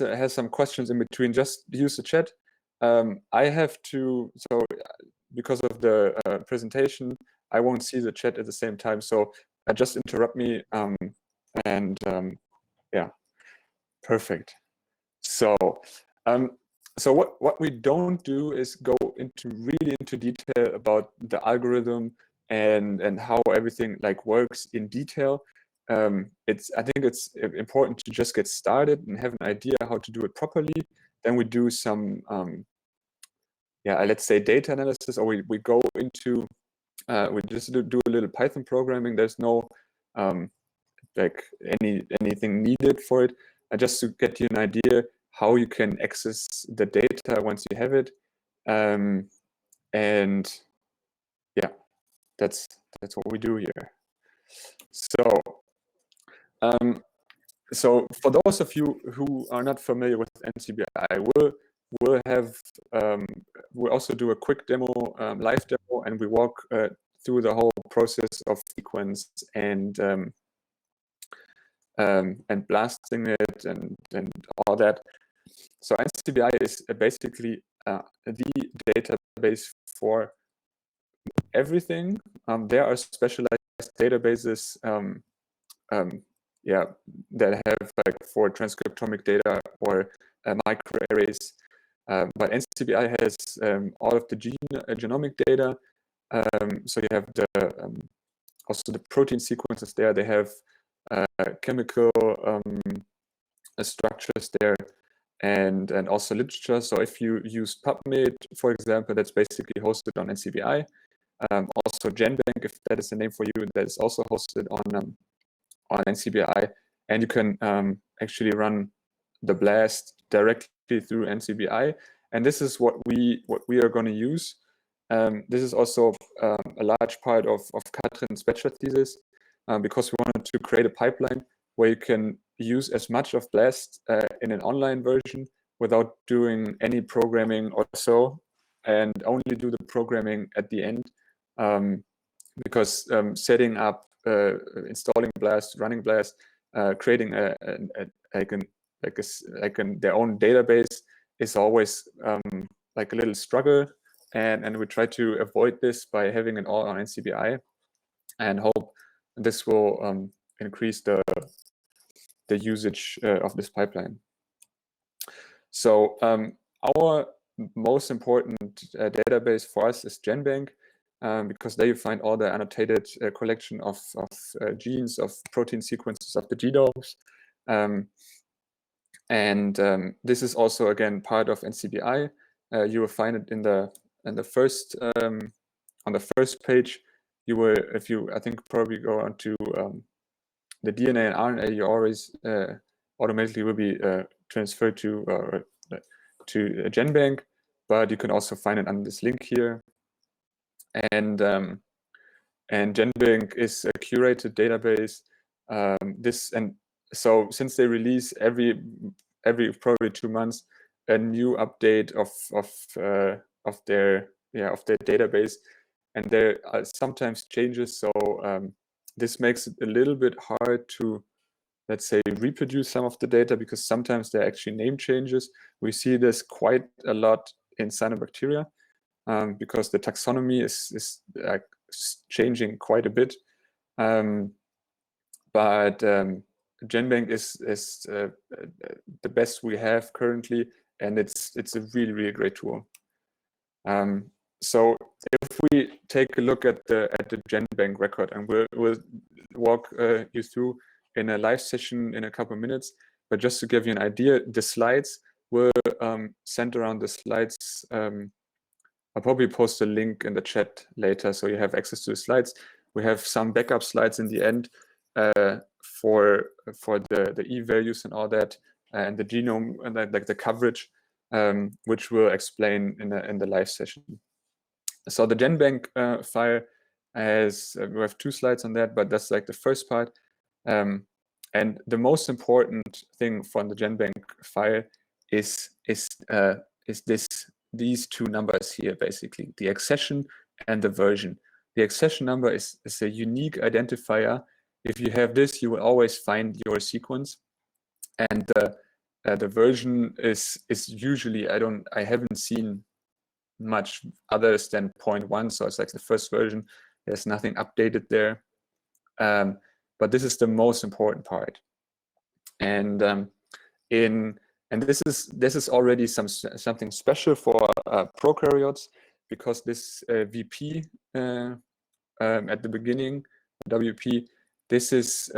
has some questions in between, just use the chat. I have to, so because of the presentation, I won't see the chat at the same time. So just interrupt me, yeah, perfect. So so what we don't do is go really into detail about the algorithm and how everything like works in detail. I think it's important to just get started and have an idea how to do it properly. Then we do some yeah, let's say data analysis, or we go into we just do a little Python programming. There's no like anything needed for it, just to get you an idea how you can access the data once you have it. And yeah, that's what we do here. So so for those of you who are not familiar with NCBI, we'll also do a quick demo, live demo, and we walk through the whole process of sequence and blasting it and all that. So NCBI is basically the database for everything. There are specialized databases yeah, that have like for transcriptomic data or microarrays. But NCBI has all of the genomic data. So you have the also the protein sequences there. They have chemical structures there, and also literature. So if you use PubMed, for example, that's basically hosted on NCBI. Also GenBank, if that is the name for you, that is also hosted on NCBI, and you can actually run the blast directly through NCBI. And this is what we are going to use. This is also a large part of Katrin's bachelor thesis, because we wanted to create a pipeline where you can use as much of BLAST in an online version without doing any programming or so, and only do the programming at the end, because setting up, installing BLAST, running BLAST, creating their own database is always like a little struggle, and we try to avoid this by having it all on NCBI, and hope this will increase the usage of this pipeline. So our most important database for us is GenBank, because there you find all the annotated collection of genes, of protein sequences of the genomes. This is also again part of NCBI. You will find it in the first on the first page. You will, if you I think probably go on to the DNA and RNA, you always automatically will be transferred to GenBank, but you can also find it on this link here. And GenBank is a curated database. So since they release every probably 2 months a new update of their database, and there are sometimes changes. So this makes it a little bit hard to, let's say, reproduce some of the data, because sometimes there are actually name changes. We see this quite a lot in cyanobacteria, because the taxonomy is changing quite a bit. But GenBank is the best we have currently, and it's a really great tool. So if we take a look at the GenBank record, and we'll walk you through in a live session in a couple of minutes, but just to give you an idea, the slides will send around the slides. I'll probably post a link in the chat later, so you have access to the slides. We have some backup slides in the end for the e-values and all that, and the genome and like the coverage, which we'll explain in the live session. So the GenBank file has we have 2 slides on that, but that's like the first part. And the most important thing from the GenBank file is these 2 numbers here, basically, the accession and the version. The accession number is a unique identifier. If you have this, you will always find your sequence. And the version is usually, I haven't seen much others than 0.1, so it's like the first version. There's nothing updated there, but this is the most important part. And this is already something special for prokaryotes, because this VP at the beginning, WP, this is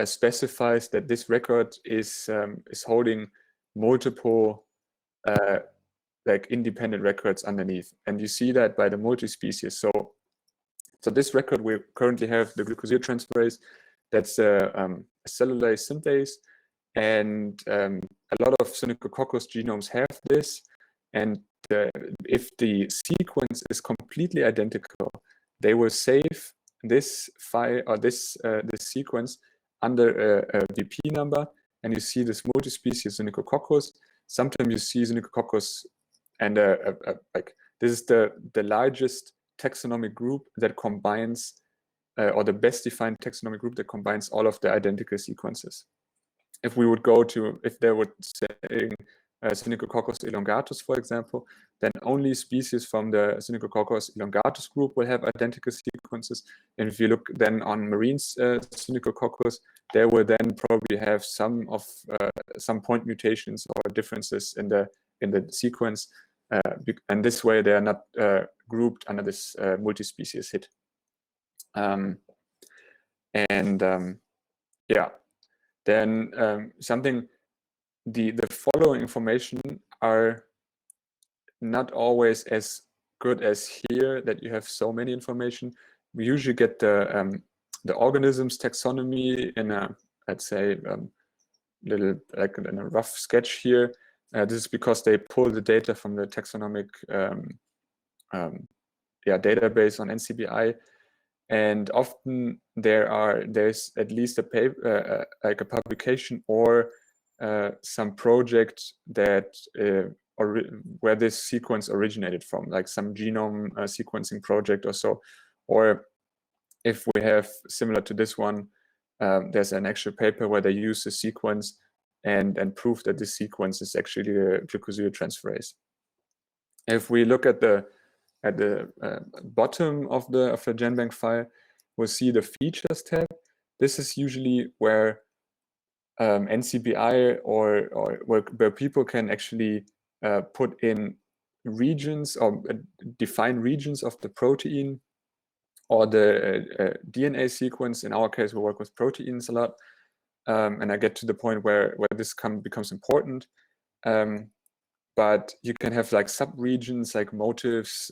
specifies that this record is holding multiple like independent records underneath, and you see that by the multi-species. So this record, we currently have the glucosyl-transferase. That's a cellulase synthase, and a lot of Synechococcus genomes have this. And if the sequence is completely identical, they will save this file or this sequence under a VP number, and you see this multi-species Synechococcus. Sometimes you see Synechococcus, and like this is the largest taxonomic group that combines, or the best defined taxonomic group that combines all of the identical sequences. If we would go to, if they would say Synechococcus elongatus, for example, then only species from the Synechococcus elongatus group will have identical sequences. And if you look then on marine Synechococcus, they will then probably have some point mutations or differences in the sequence, and this way they are not grouped under this multi-species hit. Yeah, then the following information are not always as good as here, that you have so many information. We usually get the organisms taxonomy in a, let's say, little, like in a rough sketch here. This is because they pull the data from the taxonomic database on NCBI, and often there's at least a paper, like a publication or some project that where this sequence originated from, like some genome sequencing project or so. Or if we have, similar to this one, there's an actual paper where they use the sequence and prove that this sequence is actually a glucosyl-transferase. If we look at the bottom of the GenBank file, we'll see the features tab. This is usually where NCBI or where people can actually put in regions or define regions of the protein or the DNA sequence. In our case, we work with proteins a lot, and I get to the point where this becomes important. But you can have like sub-regions, like motifs,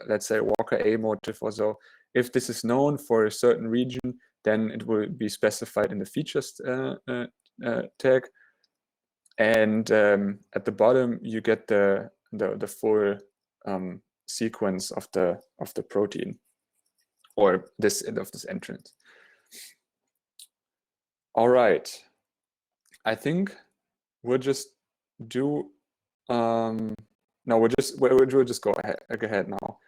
let's say Walker A motif or so. If this is known for a certain region, then it will be specified in the features tag. And at the bottom, you get the full sequence of the protein, or of this entrance. All right, I think we'll just do. No, we'll just go ahead now.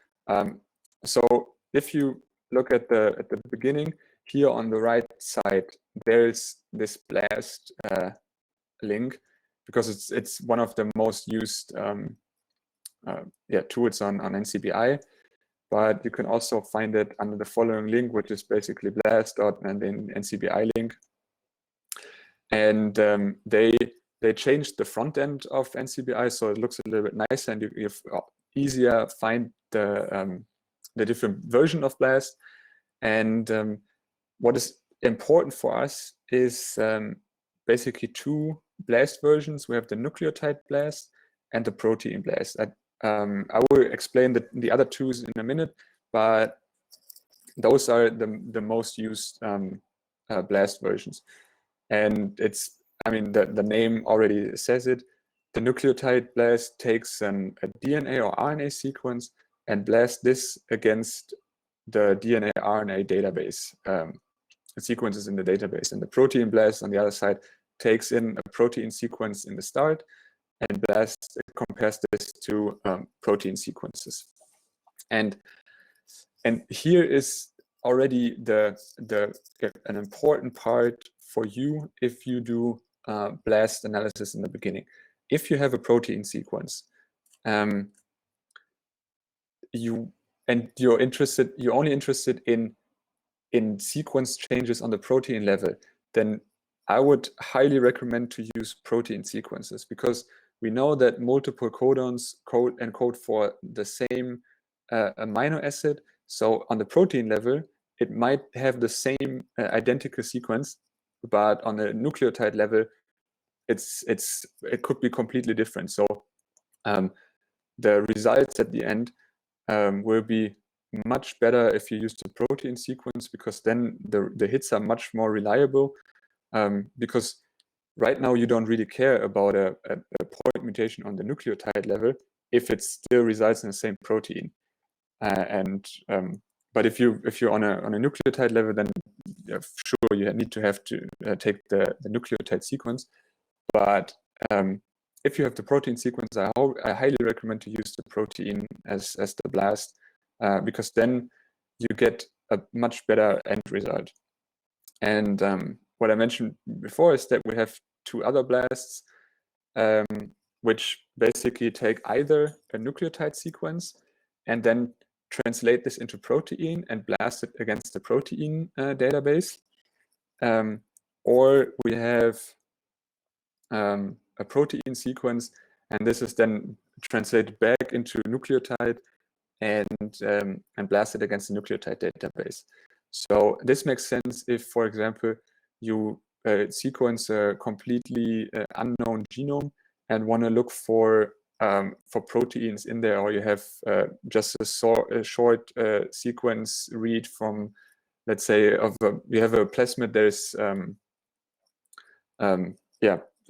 So if you look at the beginning here on the right side, there's this BLAST link, because it's one of the most used tools on NCBI. But you can also find it under the following link, which is basically BLAST and then NCBI link. And they changed the front end of NCBI, so it looks a little bit nicer, and you easier find the different version of BLAST. And what is important for us is basically two BLAST versions. We have the nucleotide BLAST and the protein BLAST. I will explain the other two in a minute, but those are the most used BLAST versions. And it's, I mean, the name already says it. The nucleotide BLAST takes a DNA or RNA sequence and blasts this against the DNA RNA database, sequences in the database. And the protein BLAST, on the other side, takes in a protein sequence in the start and compares this to protein sequences. And here is already an important part for you if you do BLAST analysis in the beginning. If you have a protein sequence, you're only interested in sequence changes on the protein level, then I would highly recommend to use protein sequences, because we know that multiple codons encode for the same amino acid. So on the protein level, it might have the same identical sequence, but on the nucleotide level, it could be completely different. So the results at the end will be much better if you use the protein sequence, because then the hits are much more reliable. Because right now you don't really care about a point mutation on the nucleotide level if it still resides in the same protein. But if you're on a nucleotide level, then sure, you need to take the nucleotide sequence. But if you have the protein sequence, I highly recommend to use the protein as the BLAST, because then you get a much better end result. And what I mentioned before is that we have two other BLASTs, which basically take either a nucleotide sequence and then translate this into protein and blast it against the protein database. Or we have a protein sequence, and this is then translated back into nucleotide and blasted against the nucleotide database. So this makes sense if, for example, you sequence a completely unknown genome and want to look for proteins in there, or you have just a short sequence read from, let's say, you have a plasmid, there's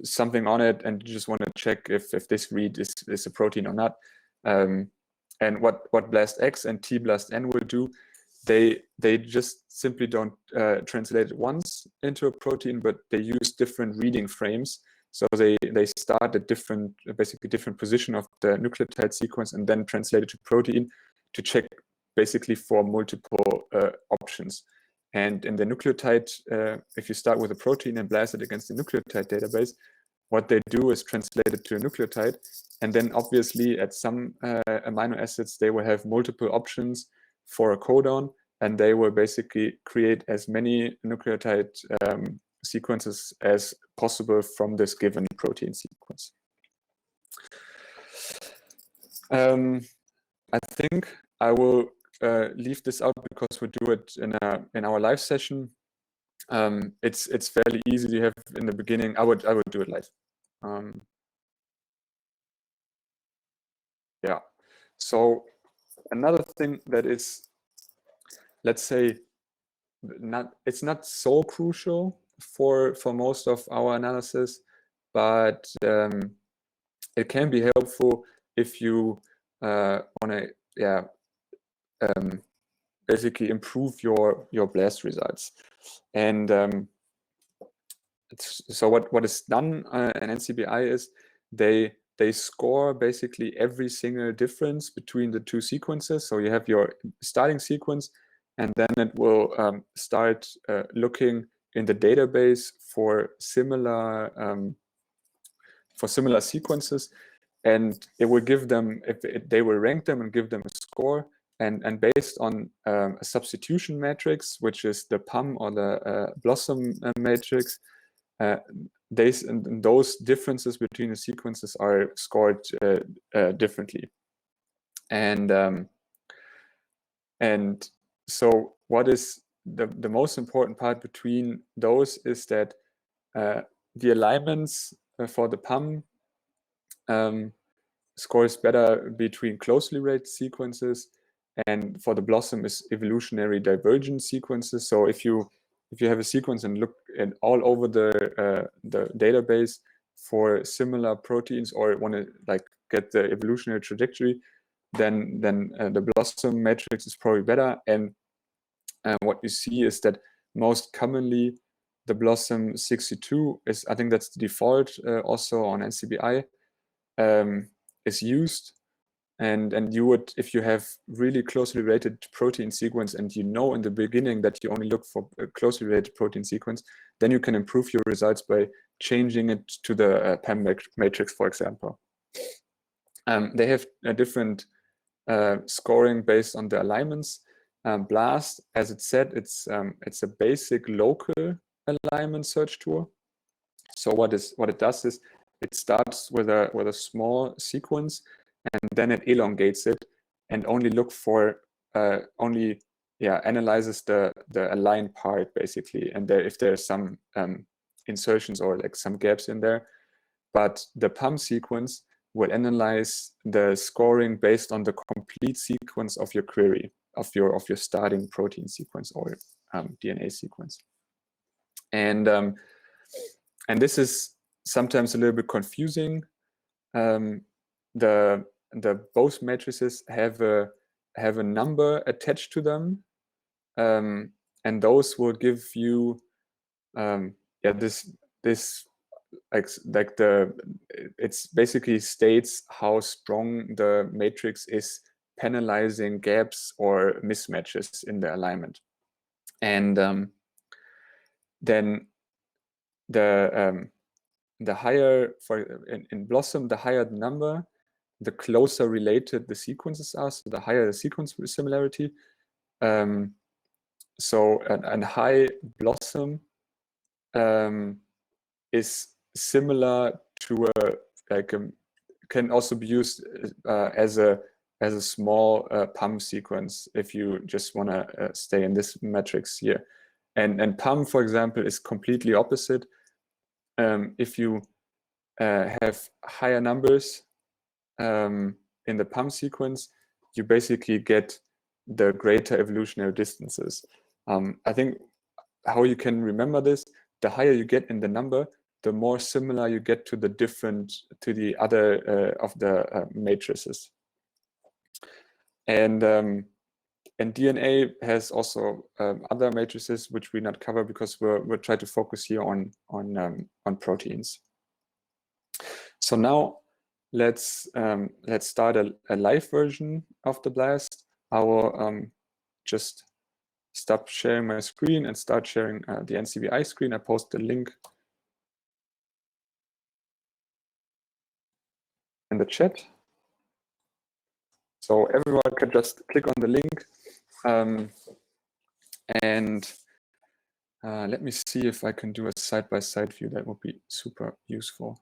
something on it, and you just want to check if this read is a protein or not. And what BLASTX and tBLASTN will do, they just simply don't translate it once into a protein, but they use different reading frames. So they start at basically different position of the nucleotide sequence and then translate it to protein to check basically for multiple options. And in the nucleotide, if you start with a protein and blast it against the nucleotide database, what they do is translate it to a nucleotide. And then obviously at some amino acids, they will have multiple options for a codon, and they will basically create as many nucleotide sequences as possible from this given protein sequence. I think I will leave this out because we do it in our live session. It's fairly easy to have in the beginning. I would do it live. Yeah. So another thing that is, let's say, it's not so crucial for most of our analysis, but it can be helpful if you want to basically improve your BLAST results. And so what is done in NCBI is they score basically every single difference between the two sequences. So you have your starting sequence, and then it will start looking in the database for similar sequences, and it will give them, they will rank them and give them a score, and based on a substitution matrix, which is the PUM or the Blossom matrix, those differences between the sequences are scored differently. And so what is the most important part between those is that the alignments for the PUM scores better between closely related sequences, and for the Blossom is evolutionary divergent sequences. So if you have a sequence and look at all over the database for similar proteins, or want to get the evolutionary trajectory, then the Blossom matrix is probably better. And what you see is that most commonly the Blossom 62 is, I think that's the default also on NCBI, is used. And you would, if you have really closely related protein sequence and you know in the beginning that you only look for a closely related protein sequence, then you can improve your results by changing it to the PAM matrix, for example. They have a different scoring based on the alignments. BLAST, as it said, it's a basic local alignment search tool. So what it does is it starts with a small sequence, and then it elongates it and only look for analyzes the aligned part basically, and if there's some insertions or like some gaps in there. But the PAM sequence will analyze the scoring based on the complete sequence of your query, of your starting protein sequence or DNA sequence. And this is sometimes a little bit confusing. The both matrices have a number attached to them, and those will give you this it's basically states how strong the matrix is penalizing gaps or mismatches in the alignment. And then the higher, in Blossom, the higher the number, the closer related the sequences are, so the higher the sequence similarity. So a high Blossom is similar to can also be used as a small PAM sequence if you just want to stay in this matrix here. And PAM, for example, is completely opposite. If you have higher numbers in the PAM sequence, you basically get the greater evolutionary distances. I think how you can remember this, the higher you get in the number, the more similar you get to the other of the matrices. And DNA has also other matrices which we not cover because we'll try to focus here on proteins. So now let's start a live version of the BLAST. I will just stop sharing my screen and start sharing the NCBI screen. I post the link in the chat. So everyone can just click on the link. And let me see if I can do a side-by-side view. That would be super useful.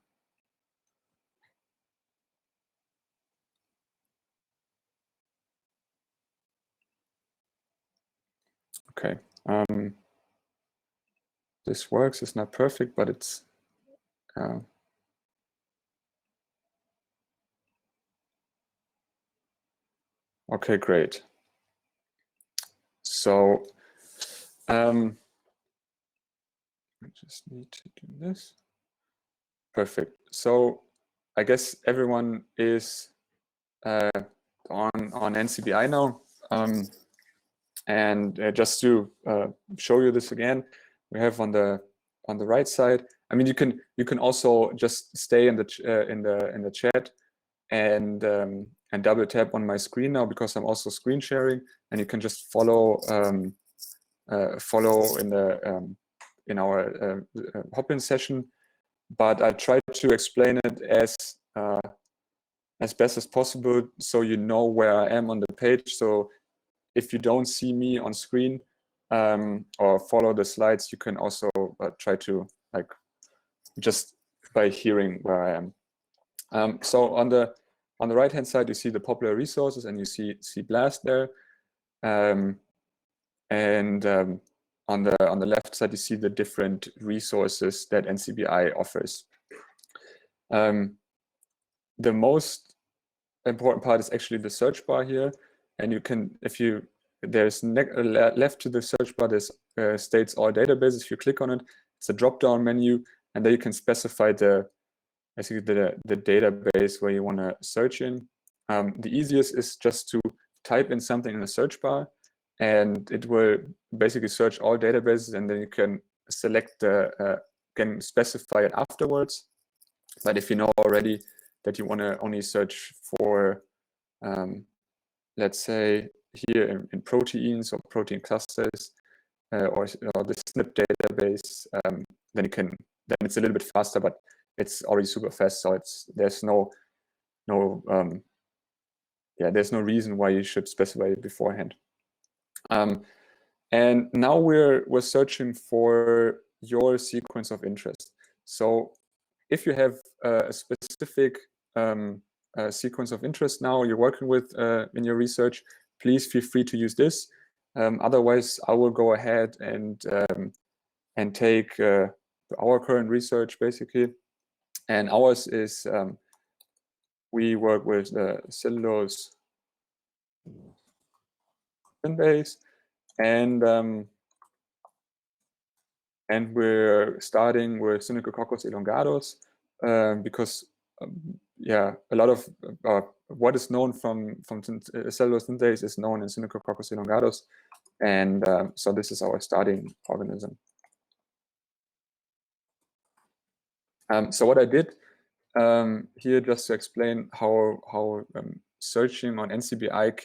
Okay. This works. It's not perfect, but it's okay, great. So I just need to do this. Perfect. So I guess everyone is on NCBI now. And just to show you this again, we have on the right side. I mean, you can also just stay in the chat and double tap on my screen now because I'm also screen sharing, and you can just follow in our hop-in session. But I try to explain it as best as possible so you know where I am on the page. So if you don't see me on screen or follow the slides, you can also try to just by hearing where I am. So on the right hand side, you see the popular resources, and you see BLAST there. And on the left side, you see the different resources that NCBI offers. The most important part is actually the search bar here, and you can, there's left to the search bar, there's states all databases. If you click on it, it's a drop-down menu, and there you can specify the database where you want to search in. The easiest is just to type in something in the search bar, and it will basically search all databases, and then you can select can specify it afterwards. But if you know already that you want to only search for, let's say here in proteins or protein clusters or the SNP database, then you can then it's a little bit faster, but it's already super fast. So there's no reason why you should specify it beforehand. And now we're searching for your sequence of interest. So if you have a specific sequence of interest now you're working with in your research, please feel free to use this. Otherwise, I will go ahead and take our current research basically. And ours is we work with cellulose synthase, and we're starting with Synechococcus elongatus because a lot of what is known from cellulose synthase is known in Synechococcus elongatus, and so this is our starting organism. So what I did here, just to explain how searching on NCBI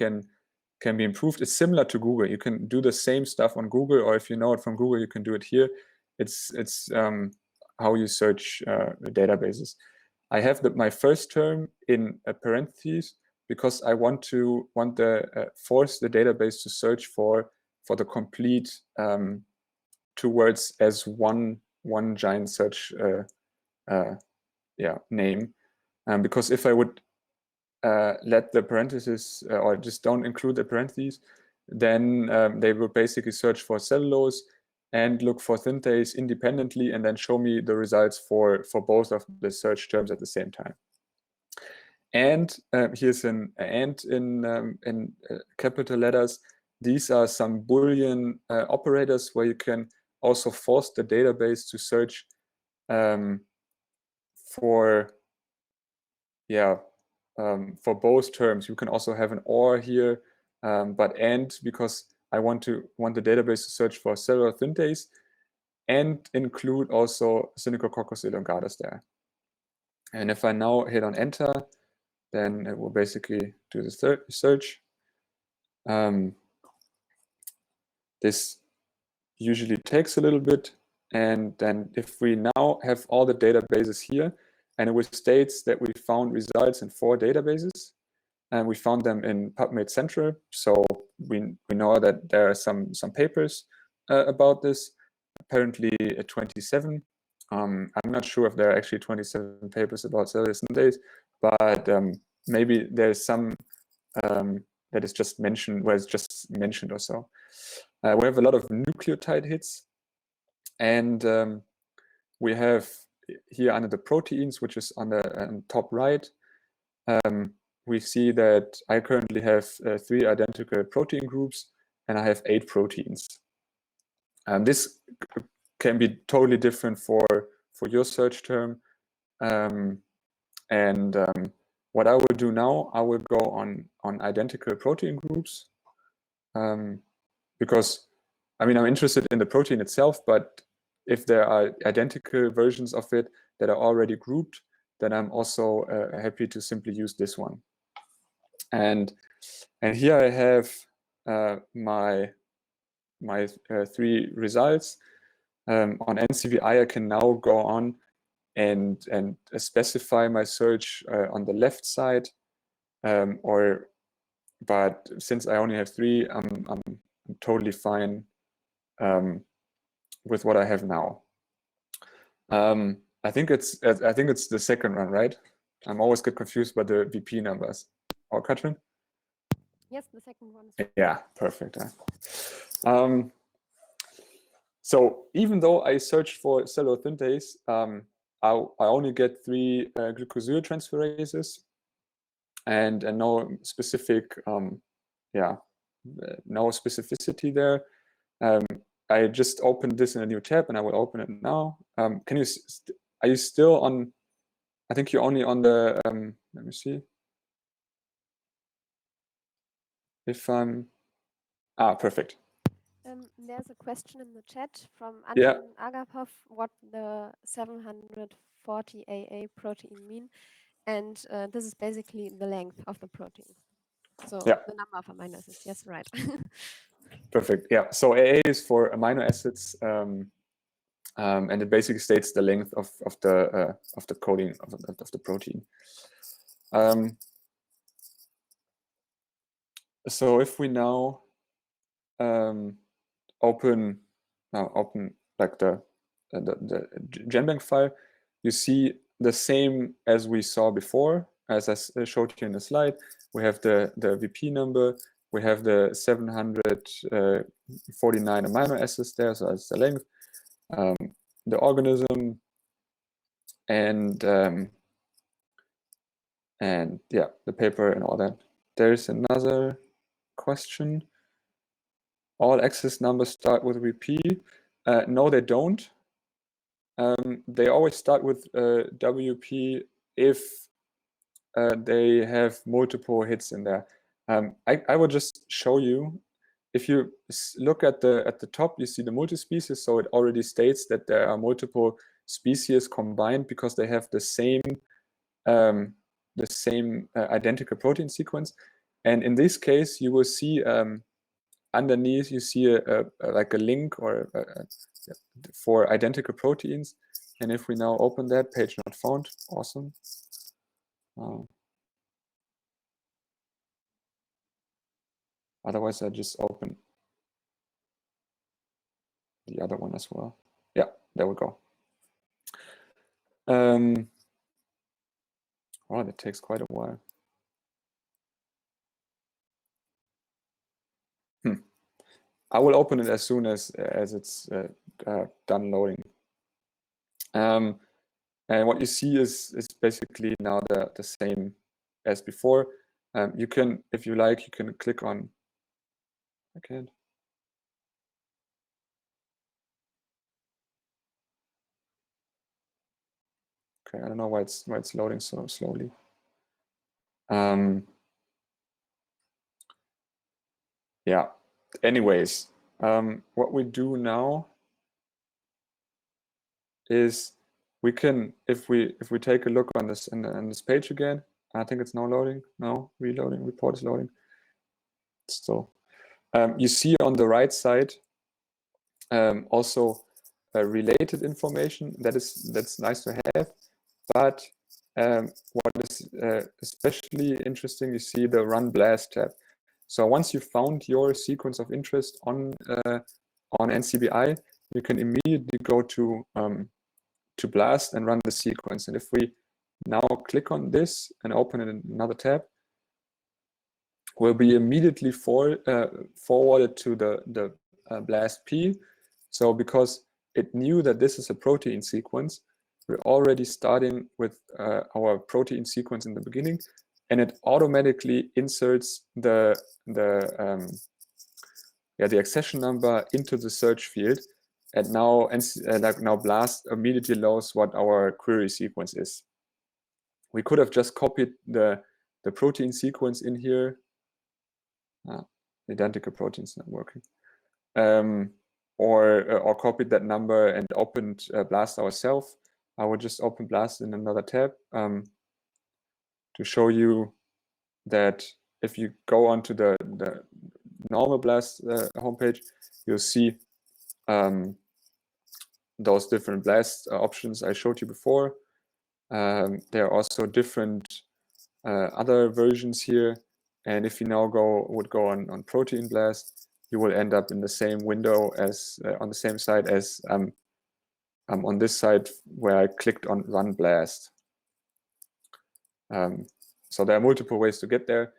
can be improved, is similar to Google. You can do the same stuff on Google, or if you know it from Google, you can do it here. It's how you search databases. I have my first term in parentheses because I want the force the database to search for the complete towards as one giant search name, because if I would let the parentheses or just don't include the parentheses, then they will basically search for cellulose and look for synthase independently and then show me the results for both of the search terms at the same time. And here's an and in capital letters. These are some Boolean operators where you can also force the database to search for both terms. You can also have an or here, but and, because I want the database to search for cellular synthase and include also Synechococcus elongatus there. And if I now hit on enter, then it will basically do the search. This usually takes a little bit. And then if we now have all the databases here, and it states that we found results in 4 databases, and we found them in PubMed Central. So we know that there are some papers about this, apparently 27. I'm not sure if there are actually 27 papers about cellular synthase, but maybe there's some that is just mentioned, where it's just mentioned or so. We have a lot of nucleotide hits, and we have here under the proteins, which is on the top right, we see that I currently have 3 identical protein groups, and I have 8 proteins. This can be totally different for your search term. What I will do now, I will go on identical protein groups, because I'm interested in the protein itself, but if there are identical versions of it that are already grouped, then I'm also happy to simply use this one. And here I have my 3 results. On NCBI, I can now go on and specify my search on the left side, but since I only have 3, I'm totally fine with what I have now. I think it's the second one, right? I'm always get confused by the VP numbers. Or Katrin? Yes, the second one. Yeah, perfect. So even though I search for cellular synthase, I only get 3 glucosyl transferases and no specific, no specificity there. I just opened this in a new tab, and I will open it now. Are you still on? I think you're only on the. Let me see. If I'm. Perfect. There's a question in the chat from Anton Yeah. Agapov, what the 740 AA protein mean, and this is basically the length of the protein. So yeah. The number of amino acids. Yes, right. Perfect. Yeah. So AA is for amino acids. and it basically states the length of the coding of the protein. So if we now open like the GenBank file, you see the same as we saw before, as I showed you in the slide. We have the VP number, we have the 749 amino acids there, so that's the length, the organism, and yeah, the paper and all that. There's another question. All access numbers start with VP. No, they don't. They always start with WP if they have multiple hits in there. I will just show you. If you look at the top, you see the multi-species, so it already states that there are multiple species combined because they have the same identical protein sequence. And in this case, you will see underneath, you see like a link or for identical proteins. And if we now open that, page not found, awesome. Otherwise, I just open the other one as well. Yeah, there we go. Oh, that takes quite a while. I will open it as soon as it's done loading. And what you see is basically now the same as before. You can, if you like, you can click on. I can't. Okay, I don't know why it's loading so slowly. Yeah. Anyways, what we do now is we can, if we take a look on this in this page again. I think it's now loading. No, reloading. Report is loading. Still, you see on the right side also related information. That's nice to have. But what is especially interesting, you see the Run Blast tab. So once you found your sequence of interest on NCBI, you can immediately go to Blast and run the sequence. And if we now click on this and open it in another tab, will be immediately forwarded to the Blast P. So because it knew that this is a protein sequence, we're already starting with our protein sequence in the beginning, and it automatically inserts the accession number into the search field. And now Blast immediately knows what our query sequence is. We could have just copied the protein sequence in here. Identical proteins not working. Or copied that number and opened Blast ourselves. I will just open Blast in another tab to show you that if you go onto the normal Blast homepage, you'll see those different Blast options I showed you before. There are also different other versions here. And if you now would go on Protein Blast, you will end up in the same window as on the same side as on this side where I clicked on Run Blast. So there are multiple ways to get there,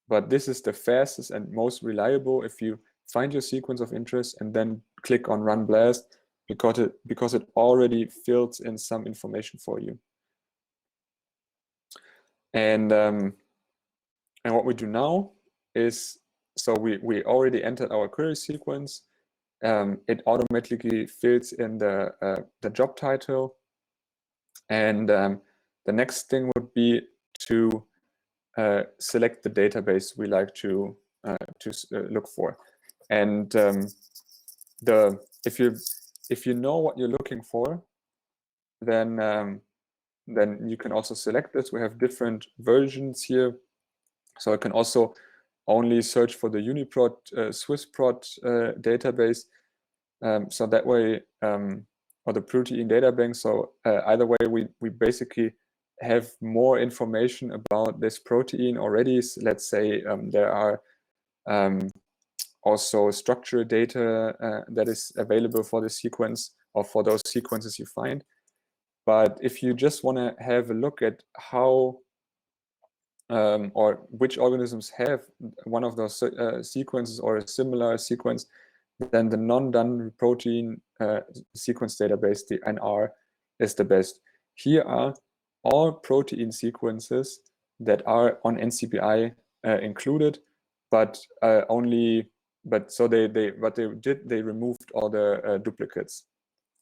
but this is the fastest and most reliable if you find your sequence of interest and then click on Run Blast, because it already fills in some information for you. And what we do now is, so we already entered our query sequence. It automatically fills in the job title, and the next thing would be to select the database we like to look for. And if you know what you're looking for, then you can also select this. We have different versions here, so I can also only search for the UniProt SwissProt database. So that way, or the protein data bank. So either way, we basically have more information about this protein already. So let's say there are also structural data that is available for the sequence or for those sequences you find. But if you just want to have a look at how or which organisms have one of those sequences or a similar sequence, then the non-done protein sequence database, the NR, is the best. Here are all protein sequences that are on NCBI included, but so they removed all the duplicates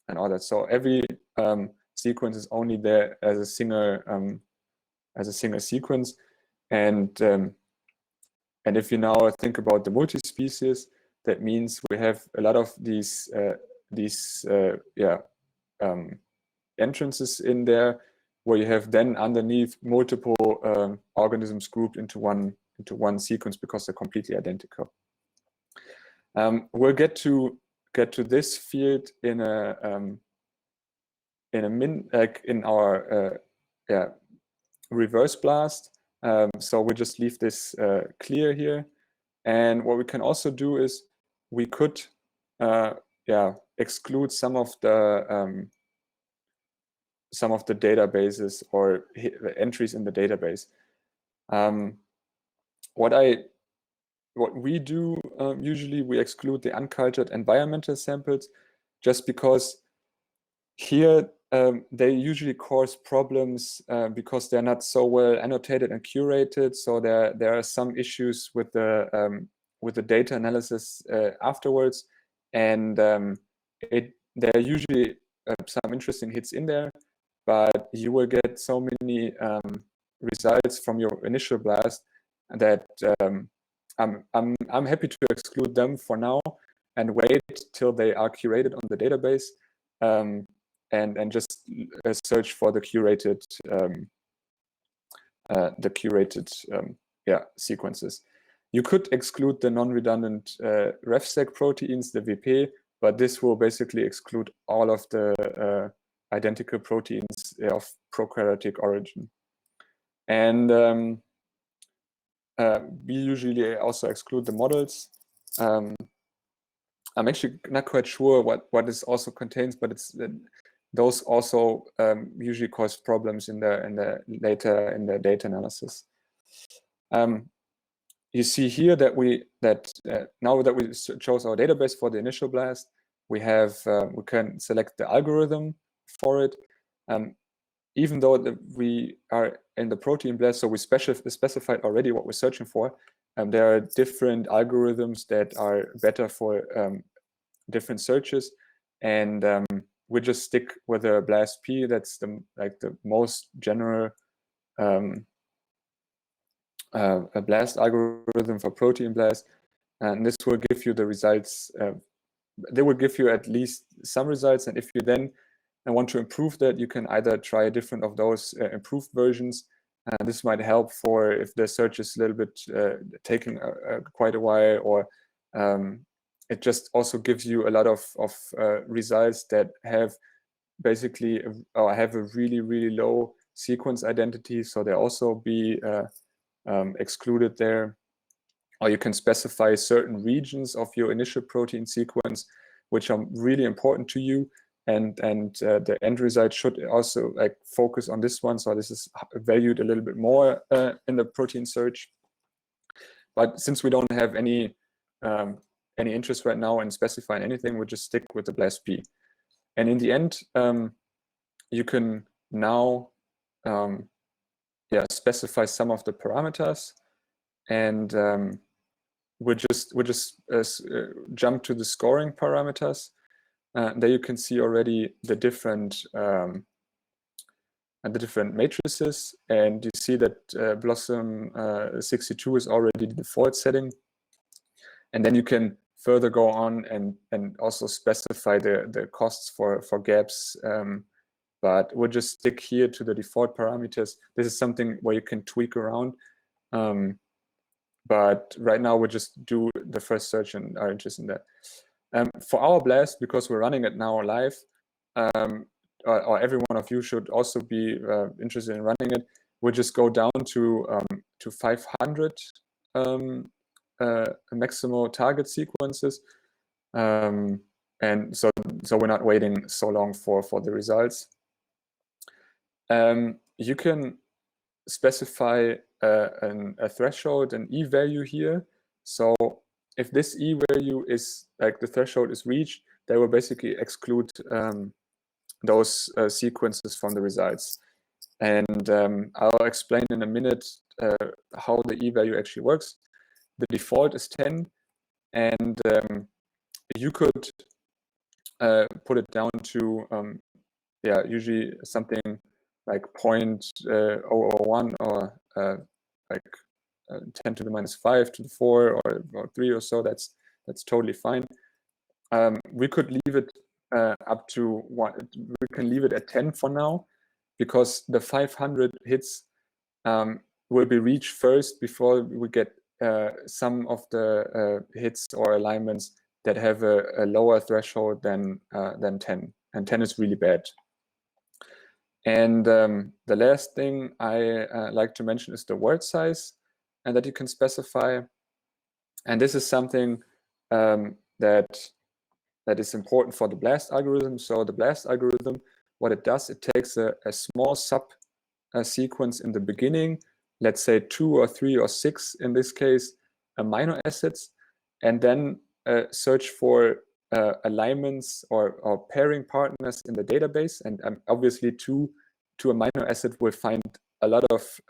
and all that. So every sequence is only there as a single sequence, and if you now think about the multi-species, that means we have a lot of these entrances in there, where you have then underneath multiple organisms grouped into one sequence because they're completely identical. We'll get to this field in our reverse blast. So we just leave this clear here. And what we can also do is we could exclude some of the databases or entries in the database. What we do usually, we exclude the uncultured environmental samples, just because here they usually cause problems because they're not so well annotated and curated. So there are some issues with the data analysis afterwards, and there are usually some interesting hits in there, but you will get so many results from your initial blast that I'm happy to exclude them for now and wait till they are curated on the database, and just search for the curated sequences. You could exclude the non-redundant RefSec proteins, the VP, but this will basically exclude all of the identical proteins of prokaryotic origin. And we usually also exclude the models. I'm actually not quite sure what this also contains, but it's those also usually cause problems in the data analysis. You see here that now that we chose our database for the initial blast, we can select the algorithm for it. Even though we are in the protein blast, so we specified already what we're searching for. There are different algorithms that are better for different searches, and we just stick with a blast P. That's the most general a blast algorithm for protein blast, and this will give you the results. They will give you at least some results, and if you then want to improve that, you can either try a different of those improved versions. This might help for if the search is a little bit taking quite a while, or it just also gives you a lot of results that have basically or have a really low sequence identity, so they also be excluded there. Or you can specify certain regions of your initial protein sequence which are really important to you, and the end result should also focus on this one. So this is valued a little bit more in the protein search. But since we don't have any interest right now in specifying anything, we just stick with the blast P. And in the end, you can now specify some of the parameters, and we'll just jump to the scoring parameters. There you can see already the different matrices, and you see that Blossom 62 is already the default setting. And then you can further go on and also specify the costs for gaps. But we'll just stick here to the default parameters. This is something where you can tweak around. But right now we'll just do the first search and are interested in that. For our blast, because we're running it now live, or every one of you should also be interested in running it, we'll just go down to 500 maximal target sequences, and so we're not waiting so long for the results. You can specify a threshold, an E value here. So if this E value is like the threshold is reached, they will basically exclude those sequences from the results. And I'll explain in a minute how the E value actually works. The default is 10, and you could put it down to usually something like 0.001 or like 10 to the minus 5 to the 4 or 3 or so. That's totally fine. We could leave it up to 1. We can leave it at 10 for now, because the 500 hits will be reached first before we get some of the hits or alignments that have a lower threshold than 10, and 10 is really bad. And the last thing I like to mention is the word size, and that you can specify. And this is something that is important for the BLAST algorithm. So the BLAST algorithm, what it does, it takes a small sub sequence in the beginning, let's say 2 or 3 or 6 in this case, amino acids, and then search for alignments or pairing partners in the database. And obviously two amino acids will find a lot of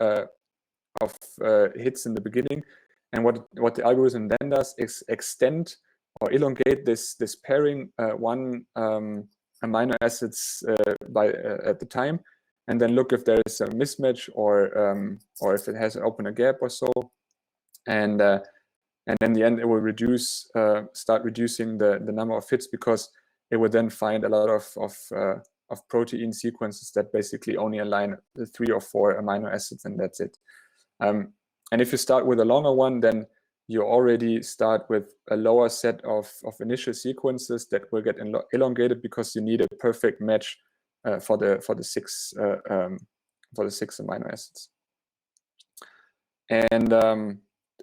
hits in the beginning. And what the algorithm then does is extend or elongate this pairing one amino acids at the time, and then look if there is a mismatch or if it has open a gap or so, and in the end it will start reducing the number of hits, because it will then find a lot of protein sequences that basically only align the 3 or 4 amino acids, and that's it. And if you start with a longer one, then you already start with a lower set of initial sequences that will get elongated, because you need a perfect match for the 6 amino acids. And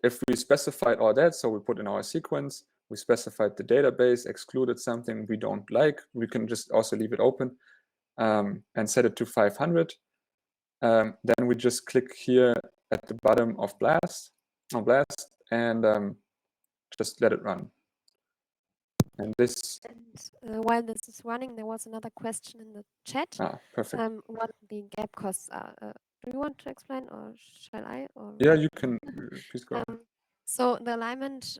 if we specified all that, so we put in our sequence, we specified the database, excluded something we don't like, we can just also leave it open and set it to 500. Then we just click here at the bottom of BLAST, and just let it run. And this. And while this is running, there was another question in the chat. Perfect. What the gap costs are. Do you want to explain, or shall I? Or yeah, you can. Please go. So the alignment,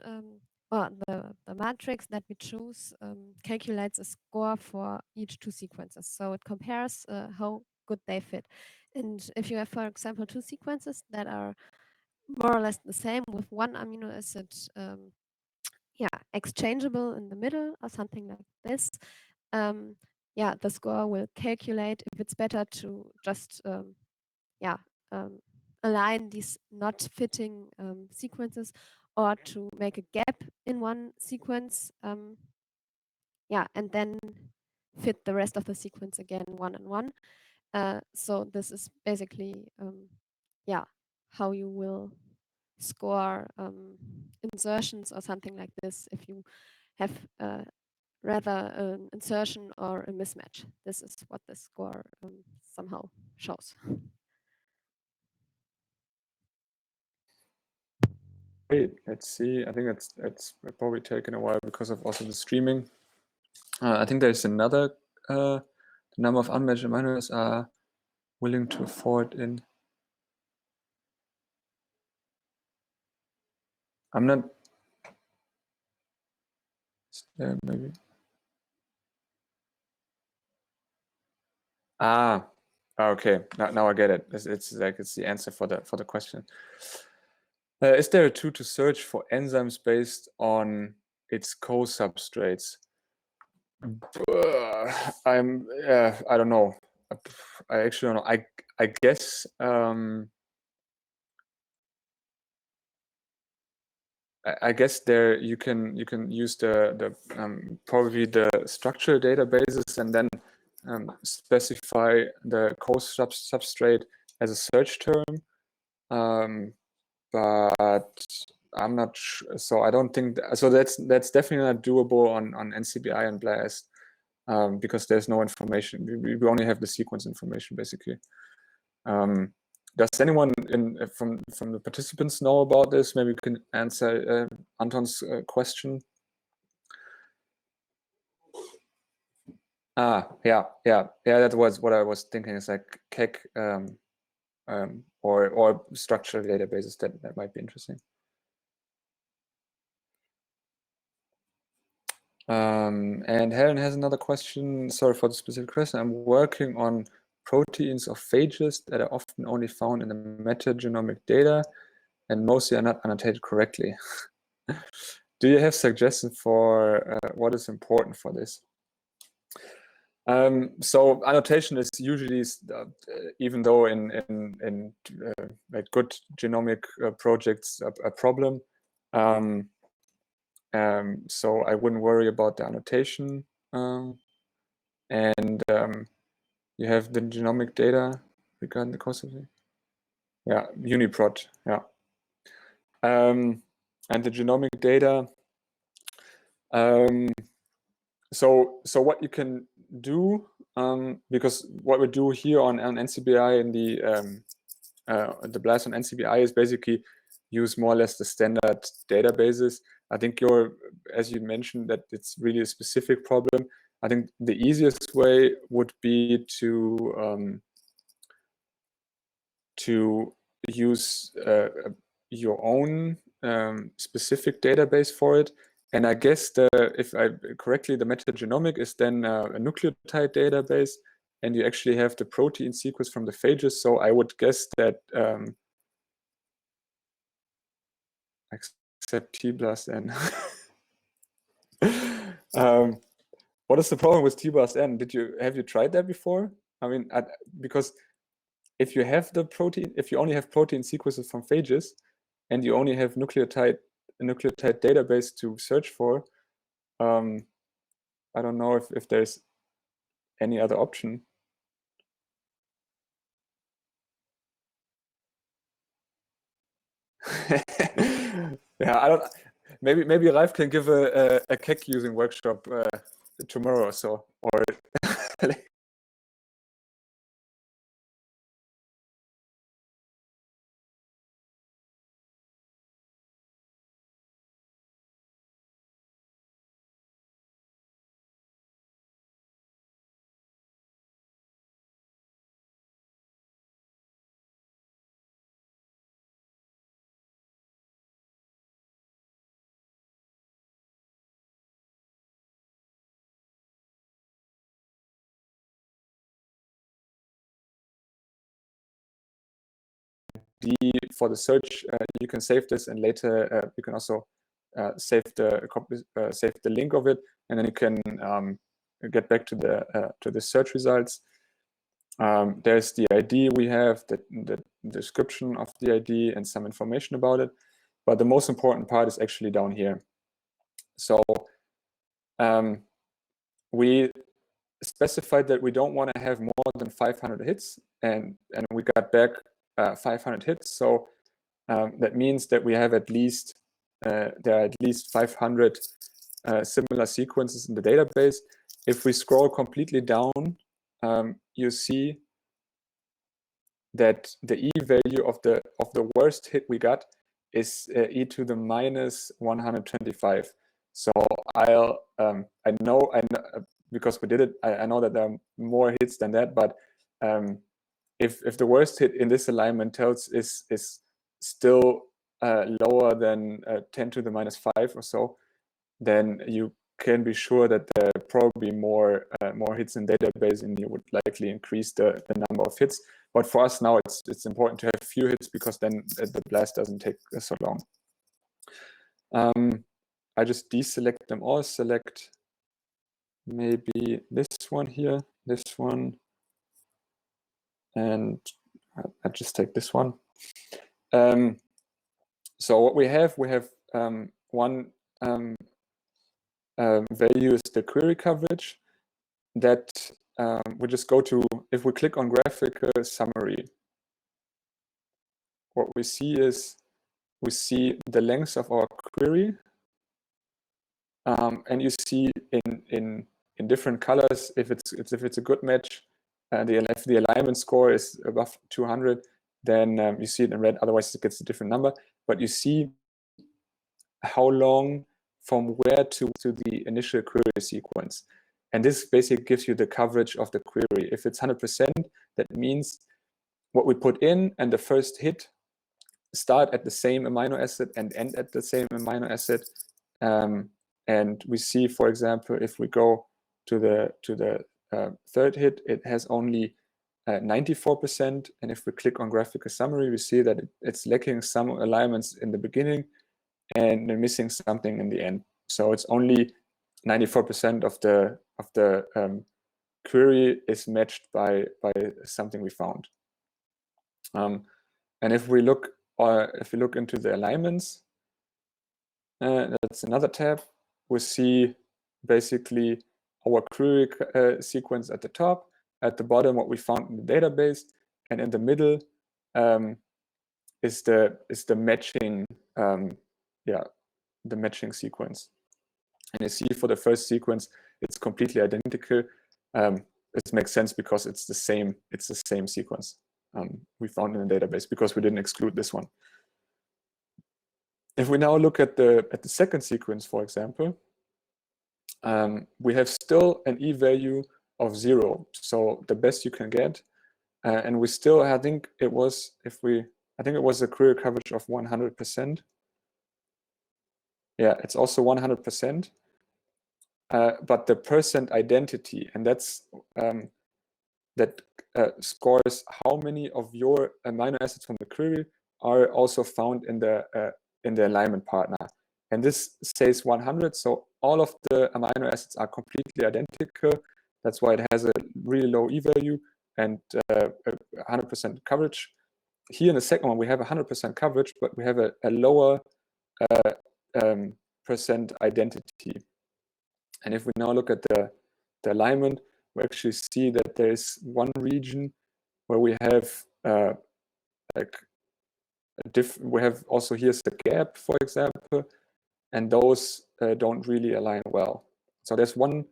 or the matrix that we choose calculates a score for each 2 sequences. So it compares how good they fit. And if you have, for example, 2 sequences that are more or less the same with one amino acid exchangeable in the middle or something like this, the score will calculate if it's better to just align these not fitting sequences, or to make a gap in one sequence, and then fit the rest of the sequence again one and one. So this is basically how you will score insertions or something like this if you have rather an insertion or a mismatch. This is what the score somehow shows. Great. Let's see. I think it's probably taken a while because of also the streaming. I think there's another the number of unmatched aminos are willing to afford in. I'm not. Maybe. Okay. Now I get it. It's like it's the answer for the question. Is there a tool to search for enzymes based on its co-substrates? I don't know. I actually don't know. I guess I guess there you can use the probably the structural databases and then specify the course substrate as a search term. But I'm not sure. So I don't think so. That's definitely not doable on NCBI and BLAST because there's no information. We only have the sequence information basically. Does anyone from the participants know about this? Maybe we can answer Anton's question. Yeah. That was what I was thinking. It's like KEK or structural databases that might be interesting. And Helen has another question. Sorry for the specific question. I'm working on proteins of phages that are often only found in the metagenomic data and mostly are not annotated correctly. Do you have suggestions for what is important for this? So annotation is usually, even though in like good genomic projects, a problem. So I wouldn't worry about the annotation. And you have the genomic data regarding the cost of it. Yeah, UniProt. Yeah. And the genomic data. So what you can do, because what we do here on NCBI in the BLAST on NCBI is basically use more or less the standard databases. I think as you mentioned, that it's really a specific problem. I think the easiest way would be to use your own specific database for it. And I guess if I correctly, the metagenomic is then a nucleotide database, and you actually have the protein sequence from the phages. So I would guess that except T+N. What is the problem with T+N? Have you tried that before? I mean, because if you have the protein, if you only have protein sequences from phages, and you only have a nucleotide database to search for, I don't know if there's any other option. Yeah, I don't. Maybe Ralph can give a KEK using workshop tomorrow or so, or. For the search, you can save this, and later you can also save the link of it, and then you can get back to the search results. There's the ID we have, the description of the ID, and some information about it. But the most important part is actually down here. So we specified that we don't want to have more than 500 hits, and we got back 500 hits. So that means that we have at least there are at least 500 similar sequences in the database. If we scroll completely down, you see that the E value of the worst hit we got is e to the minus 125. So I know because we did it. I know that there are more hits than that, but if the worst hit in this alignment is still lower than 10 to the minus 5 or so, then you can be sure that there are probably more hits in database, and you would likely increase the number of hits. But for us now, it's important to have few hits, because then the BLAST doesn't take so long. I just deselect them all, select maybe this one here, this one, and I just take this one. So what we have one value is the query coverage that we just go to. If we click on graphical summary, what we see is we see the length of our query, and you see in different colors if it's a good match. If the alignment score is above 200, then you see it in red. Otherwise, it gets a different number. But you see how long from where to the initial query sequence. And this basically gives you the coverage of the query. If it's 100%, that means what we put in and the first hit start at the same amino acid and end at the same amino acid. And we see, for example, if we go to the third hit, it has only 94%. And if we click on graphical summary, we see that it's lacking some alignments in the beginning and missing something in the end. So it's only 94% of the query is matched by something we found. And if we look into the alignments, that's another tab. We see basically our query sequence at the top, at the bottom what we found in the database, and in the middle is the matching the matching sequence. And you see for the first sequence it's completely identical. It makes sense because it's the same sequence we found in the database, because we didn't exclude this one. If we now look at the second sequence, for example, we have still an e-value of 0, so the best you can get, and we still, I think it was a query coverage of 100%. Yeah, it's also 100%. But the percent identity, and that's that scores how many of your amino acids from the query are also found in the alignment partner. And this says 100, so all of the amino acids are completely identical. That's why it has a really low e-value and 100% coverage. Here in the second one, we have 100% coverage, but we have a lower percent identity. And if we now look at the alignment, we actually see that there is one region where we have we have also, here's the gap, for example, and those don't really align well. So there's one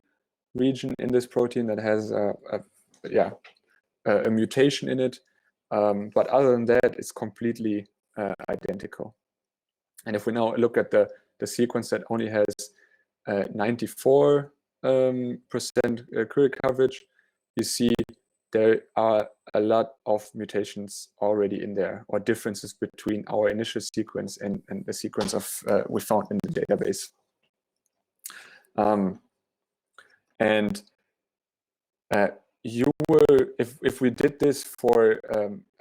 region in this protein that has a mutation in it, but other than that, it's completely identical. And if we now look at the sequence that only has 94% query coverage, you see there are a lot of mutations already in there, or differences between our initial sequence and the sequence of we found in the database. And you will, if we did this for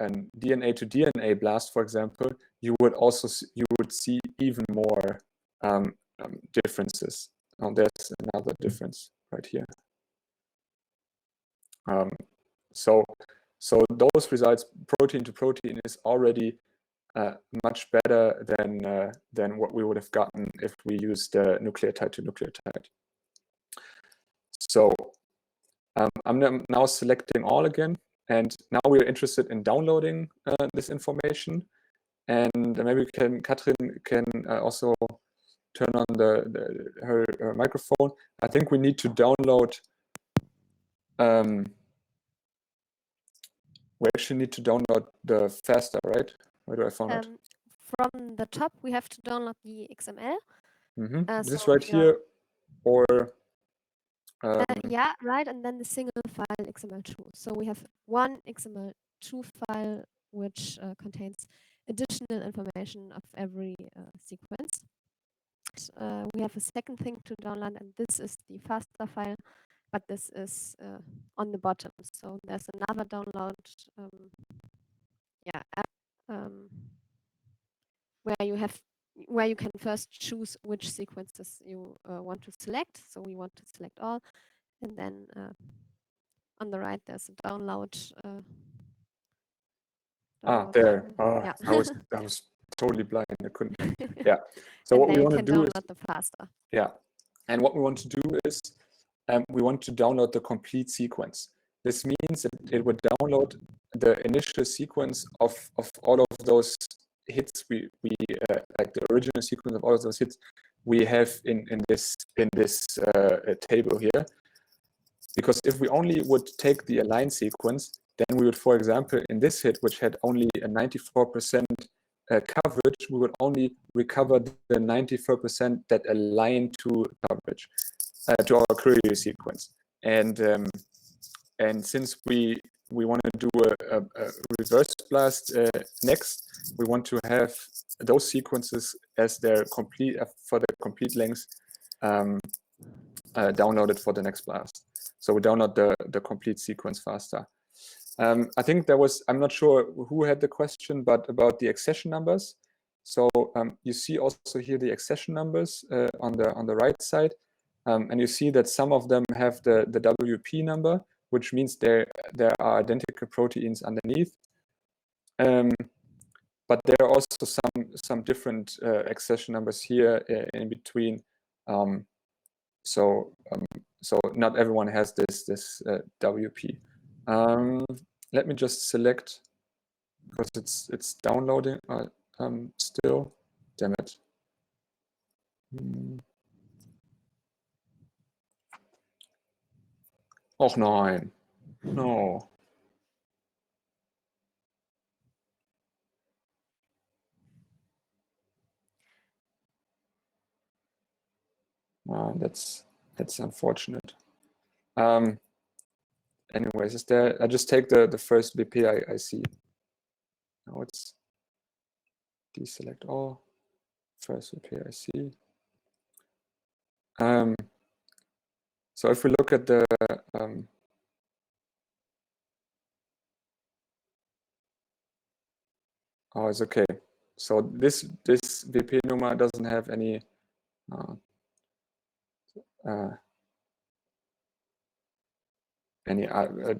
a DNA to DNA blast, for example, you would see even more differences. Now there's another difference right here. So those results, protein to protein, is already much better than what we would have gotten if we used nucleotide to nucleotide. So I'm now selecting all again, and now we're interested in downloading this information. And maybe Katrin can also turn on her microphone. I think we need to download. We actually need to download the FASTA, right? Where do I find it? From the top, we have to download the XML. This right here, or yeah, right, and then the single file XML2. So we have one XML2 file which contains additional information of every sequence. We have a second thing to download, and this is the FASTA file, but this is on the bottom. So there's another download where you can first choose which sequences you want to select. So we want to select all, and then on the right there's a download. There. Yeah. I was totally blind. I couldn't. Yeah. So and what we they want to can do is, download the faster. yeah, and what we want to do is we want to download the complete sequence. This means that it would download the initial sequence of all of those hits we like the original sequence of all of those hits we have in this table here. Because if we only would take the align sequence, then we would, for example, in this hit, which had only a 94% coverage, we would only recover the 94% that align to coverage, to our query sequence. And since we want to do a reverse blast next, we want to have those sequences as their complete for the complete length downloaded for the next blast. So we download the complete sequence faster. I think there was, I'm not sure who had the question, but about the accession numbers. So you see also here the accession numbers on the right side. And you see that some of them have the WP number, which means there are identical proteins underneath. But there are also some different accession numbers here in between. So not everyone has this WP. Let me just select, because it's downloading still. Damn it. Och nein. No. That's unfortunate. Anyways, is there? I just take the first VP I see. Now it's deselect all. First VP I see. So if we look at the oh, it's okay. So this VP number doesn't have any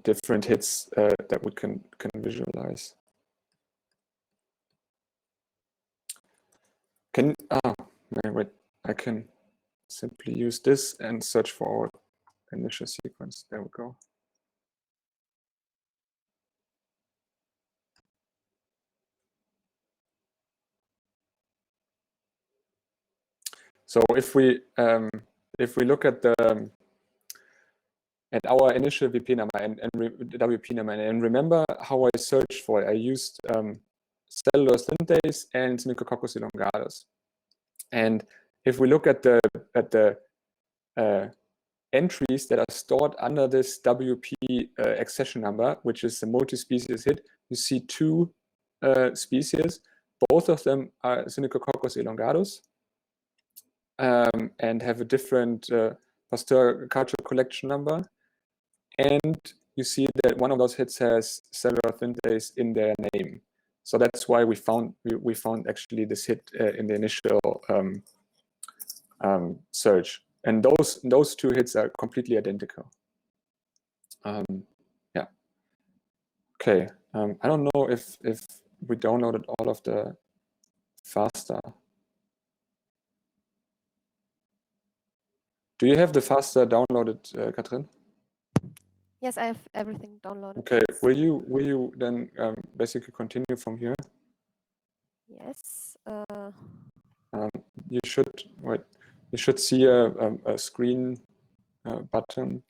different hits that we can visualize. Wait, I can simply use this and search for our initial sequence. There we go. So if we look at our initial VP number and WP number, and remember how I searched for it, I used cellulose synthase and Synechococcus elongatus. And if we look at the entries that are stored under this WP accession number, which is the multi-species hit, you see two species. Both of them are Synechococcus elongatus and have a different Pasteur culture collection number. And you see that one of those hits has cellular synthase in their name. So that's why we found actually this hit in the initial search. And those two hits are completely identical. Yeah. Okay. I don't know if we downloaded all of the FASTA. Do you have the FASTA downloaded, Katrin? Yes, I have everything downloaded. Okay. Will you then basically continue from here? Yes. You should wait. You should see a screen button.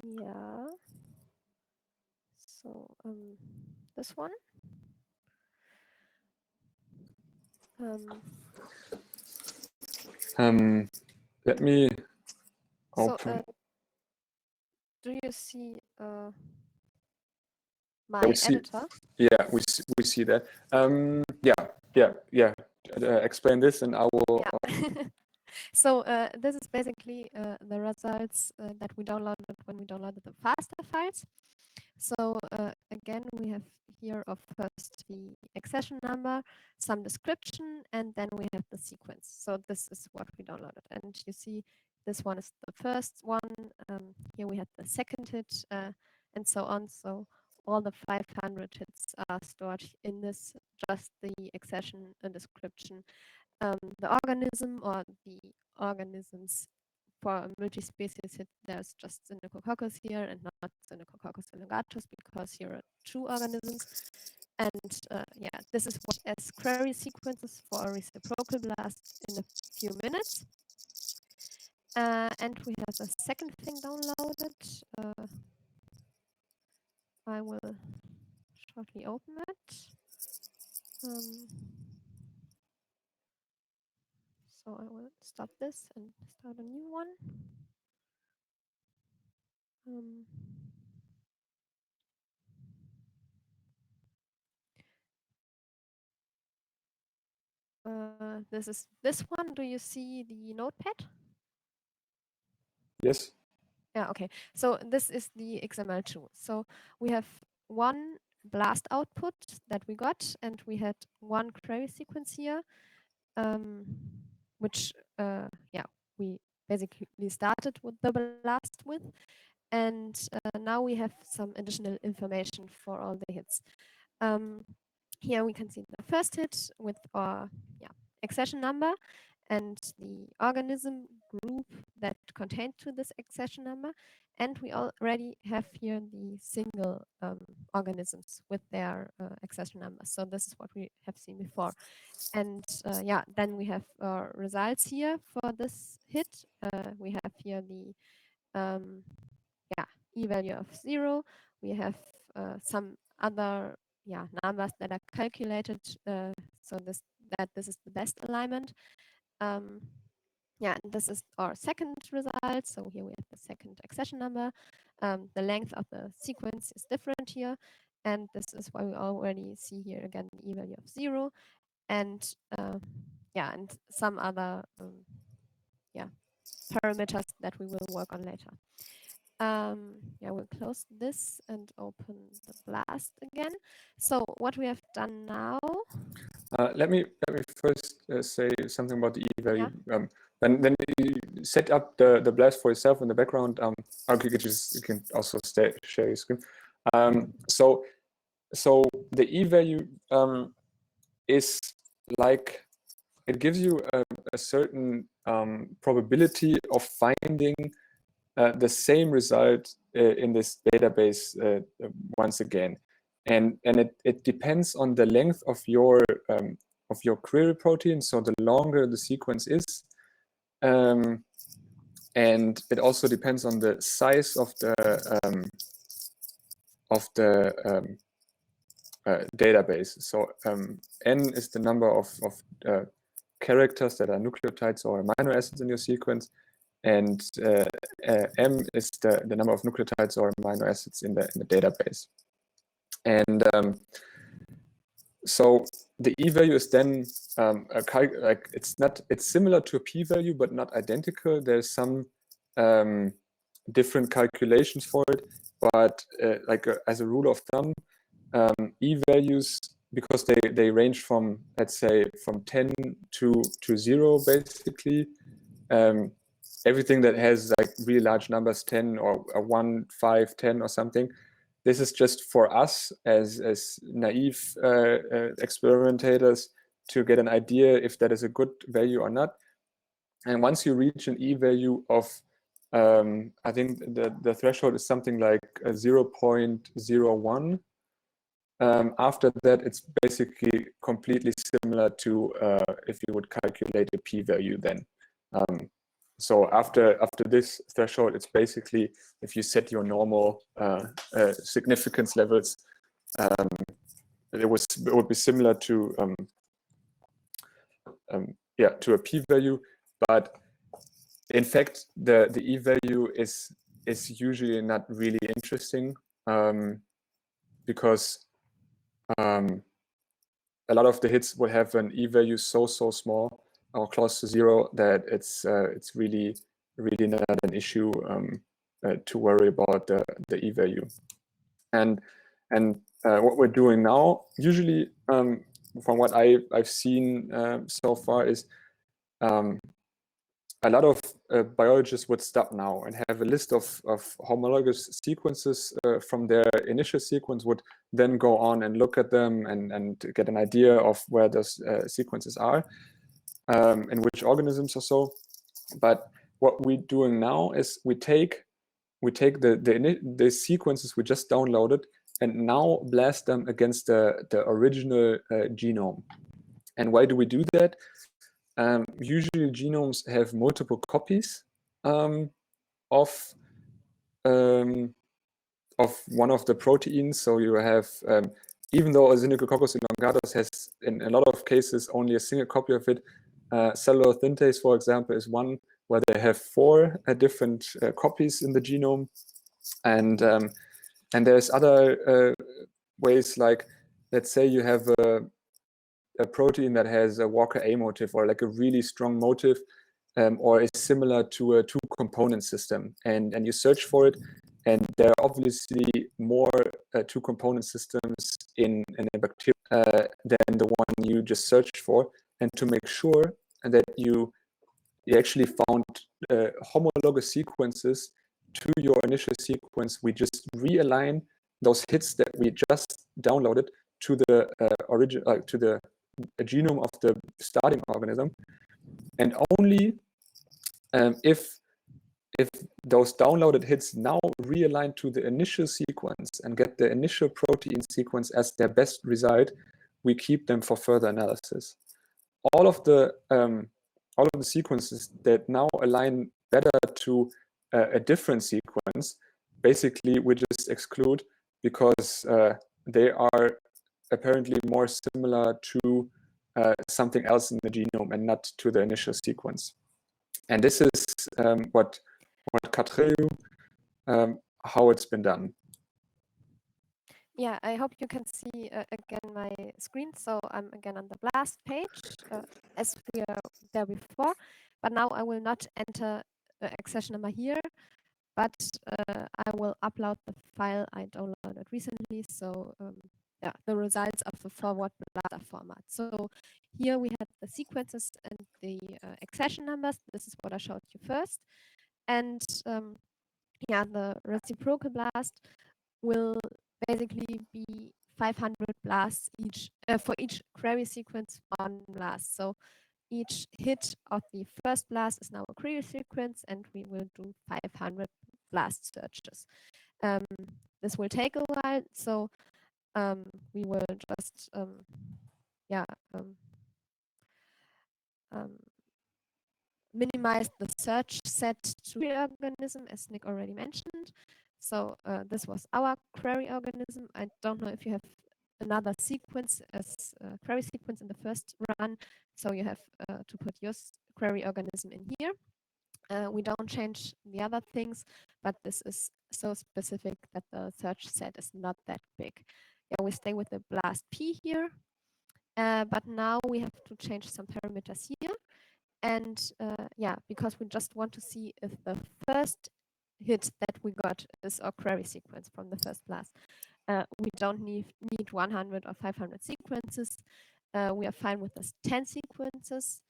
Yeah. So this one. Let me So open. do you see Yeah, my editor? Yeah, we see that. Yeah. Explain this, and I will. Yeah. So this is basically the results that we downloaded when we downloaded the FASTA files. So again, we have here of first the accession number, some description, and then we have the sequence. So this is what we downloaded. And you see this one is the first one. Here we had the second hit and so on. So all the 500 hits are stored in this, just the accession description. The organism or the organisms for a multi-species hit, there's just Synechococcus here and not Synechococcus elongatus because here are 2 organisms. And yeah, this is what as query sequences for a reciprocal blast in a few minutes. And we have the second thing downloaded. I will shortly open it. So I will stop this and start a new one. This is this one. Do you see the notepad? Yes. Yeah, okay. So this is the XML2. So we have one blast output that we got, and we had one query sequence here, which yeah, we basically started with the blast with, and now we have some additional information for all the hits. Here we can see the first hit with our accession number and the organism group that contained to this accession number. And we already have here the single organisms with their accession numbers. So this is what we have seen before. And yeah, then we have results here for this hit. We have here the e-value of 0. We have some other numbers that are calculated so that this is the best alignment. Yeah, and this is our second result. So here we have the second accession number. The length of the sequence is different here. And this is why we already see here again the e-value of 0. And yeah, and some other parameters that we will work on later. Yeah, we'll close this and open the blast again. So what we have done now. Let me first say something about the e-value. Then you set up the blast for yourself in the background. Okay, you can also share your screen. So the e-value is like, it gives you a certain probability of finding the same result in this database once again, and it depends on the length of your query protein. So the longer the sequence is, and it also depends on the size of the database. So n is the number of characters that are nucleotides or amino acids in your sequence, and m is the number of nucleotides or amino acids in the database. And so the e-value is then like it's similar to a p-value but not identical. There's some different calculations for it, but like as a rule of thumb, e-values, because they range from, let's say, from 10 to 0 basically. Everything that has like really large numbers, 10 or 1, 5, 10 or something, this is just for us as naive experimentators to get an idea if that is a good value or not. And once you reach an e-value of, I think the threshold is something like 0.01. After that, it's basically completely similar to if you would calculate a p-value then. So after this threshold, it's basically, if you set your normal significance levels, it would be similar to to a p-value, but in fact the e-value is usually not really interesting because a lot of the hits will have an e-value so small or close to 0 that it's really not an issue to worry about the e-value. And what we're doing now, usually from what I've seen so far, is a lot of biologists would stop now and have a list of homologous sequences from their initial sequence, would then go on and look at them and get an idea of where those sequences are and which organisms or so. But what we're doing now is we take the sequences we just downloaded and now blast them against the original genome. And why do we do that? Usually genomes have multiple copies of one of the proteins. So you have, even though Acinetobacter elongatus has in a lot of cases only a single copy of it, cellular synthase, for example, is one where they have 4 different copies in the genome. And there's other ways, like, let's say you have a protein that has a Walker A motif, or like a really strong motif, or is similar to a 2-component system, and you search for it, and there are obviously more 2-component systems in a bacteria than the one you just searched for. And to make sure that you actually found homologous sequences to your initial sequence, we just realign those hits that we just downloaded to the to the genome of the starting organism, and only if those downloaded hits now realign to the initial sequence and get the initial protein sequence as their best result, we keep them for further analysis. All of the sequences that now align better to a different sequence, basically we just exclude, because they are apparently more similar to something else in the genome and not to the initial sequence. And this is what Catreu, how it's been done. Yeah, I hope you can see again my screen. So I'm again on the BLAST page as we are there before, but now I will not enter the accession number here, but I will upload the file I downloaded recently. So yeah, the results of the forward BLAST format. So here we have the sequences and the accession numbers. This is what I showed you first. And yeah, the reciprocal BLAST will basically be 500 blasts each for each query sequence on blast. So each hit of the first blast is now a query sequence, and we will do 500 blast searches. This will take a while, so we will just minimize the search set to the organism, as Nick already mentioned. So this was our query organism. I don't know if you have another sequence as a query sequence in the first run. So you have to put your query organism in here. We don't change the other things, but this is so specific that the search set is not that big. Yeah, we stay with the BLAST P here, but now we have to change some parameters here. And yeah, because we just want to see if the first hit that we got is our query sequence from the first blast. We don't need 100 or 500 sequences. We are fine with this 10 sequences.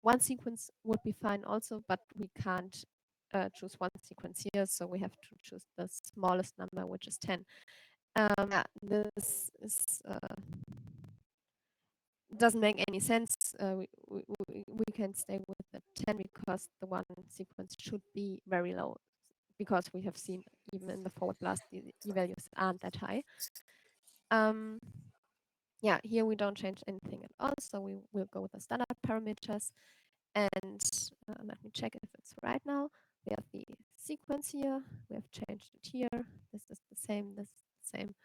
One sequence would be fine also, but we can't choose one sequence here, so we have to choose the smallest number, which is 10. Yeah, this is doesn't make any sense. We can stay with the 10 because the one sequence should be very low, because we have seen even in the forward blast the values aren't that high. Yeah, here we don't change anything at all, so we will go with the standard parameters. And let me check if it's right now. We have the sequence here. We have changed it here. This is the same. This is the same.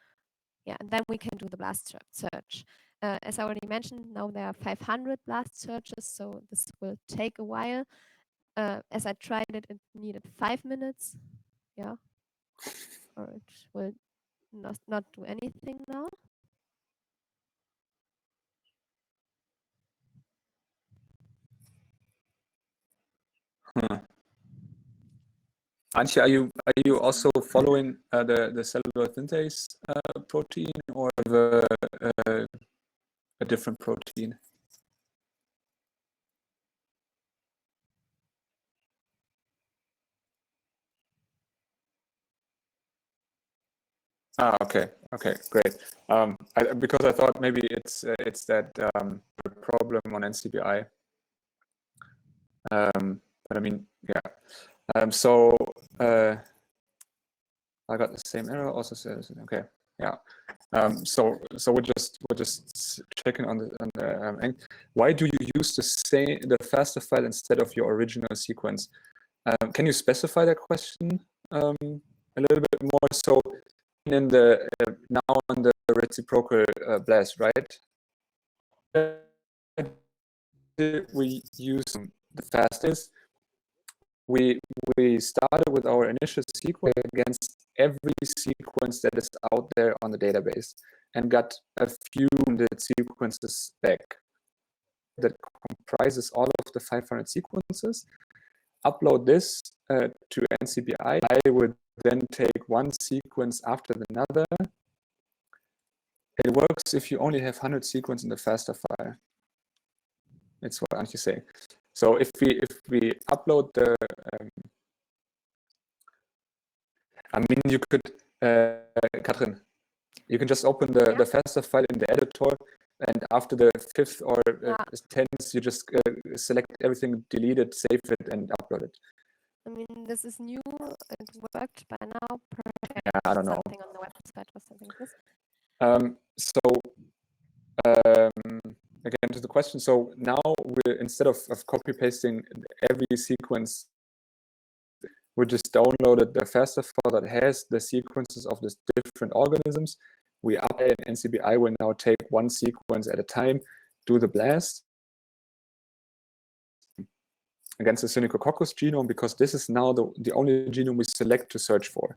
Yeah, and then we can do the blast search. As I already mentioned, now there are 500 blast searches, so this will take a while. As I tried it, it needed 5 minutes. Yeah, or it will not do anything now. Antje, are you also following the cellular synthase protein, or a different protein? Okay, great. Because I thought maybe it's that problem on NCBI. But I mean, yeah. So I got the same error. Also says okay, yeah. So we're just checking on the why do you use the FASTA file instead of your original sequence? Can you specify that question a little bit more? So in the now on the reciprocal blast, right? We use the fastest. We started with our initial sequence against every sequence that is out there on the database and got a few sequences back that comprises all of the 500 sequences. Upload this to NCBI. I would then take one sequence after another. It works if you only have 100 sequences in the FASTA file. It's what aren't you saying? So if we upload the, I mean, you could, Katrin, you can just open the FASTA file in the editor, and after the 5th or 10th, you just select everything, delete it, save it, and upload it. I mean, this is new. It worked by now. Yeah, I don't know. Something on the website or something like this. Again, to the question. So now we're, instead of copy pasting every sequence, we just downloaded the FASTA file that has the sequences of these different organisms. We update NCBI will now take one sequence at a time, do the blast against the Synechococcus genome, because this is now the only genome we select to search for.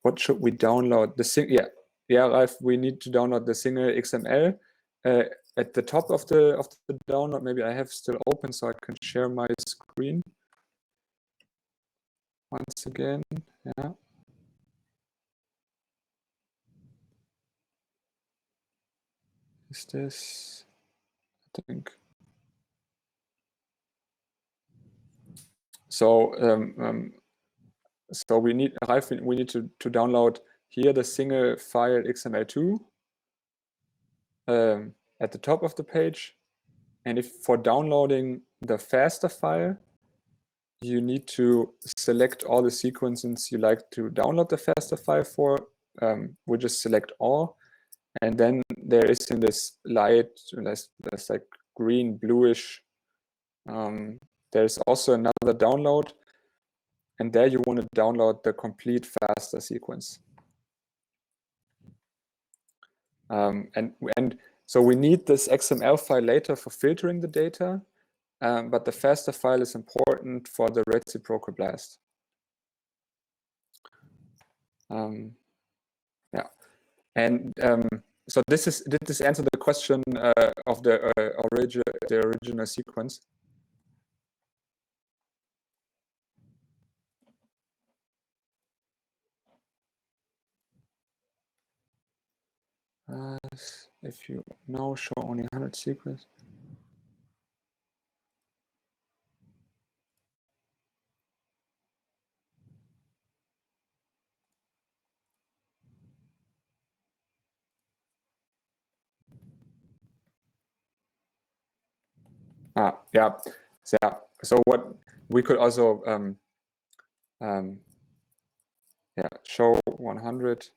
What should we download? Ralph, we need to download the single XML. At the top of the download, maybe I have still open so I can share my screen. Once again, yeah. Is this, I think. So so we need to download here the single file XML2 at the top of the page. And if for downloading the FASTA file, you need to select all the sequences you like to download the FASTA file for. We just select all. And then there is in this light, there's like green, bluish. There's also another download. And there you want to download the complete FASTA sequence. And so we need this XML file later for filtering the data, but the FASTA file is important for the reciprocal blast. Yeah, and so did this answer the question of the original sequence? If you now show only 100 sequences. Yeah. So what we could also show 100.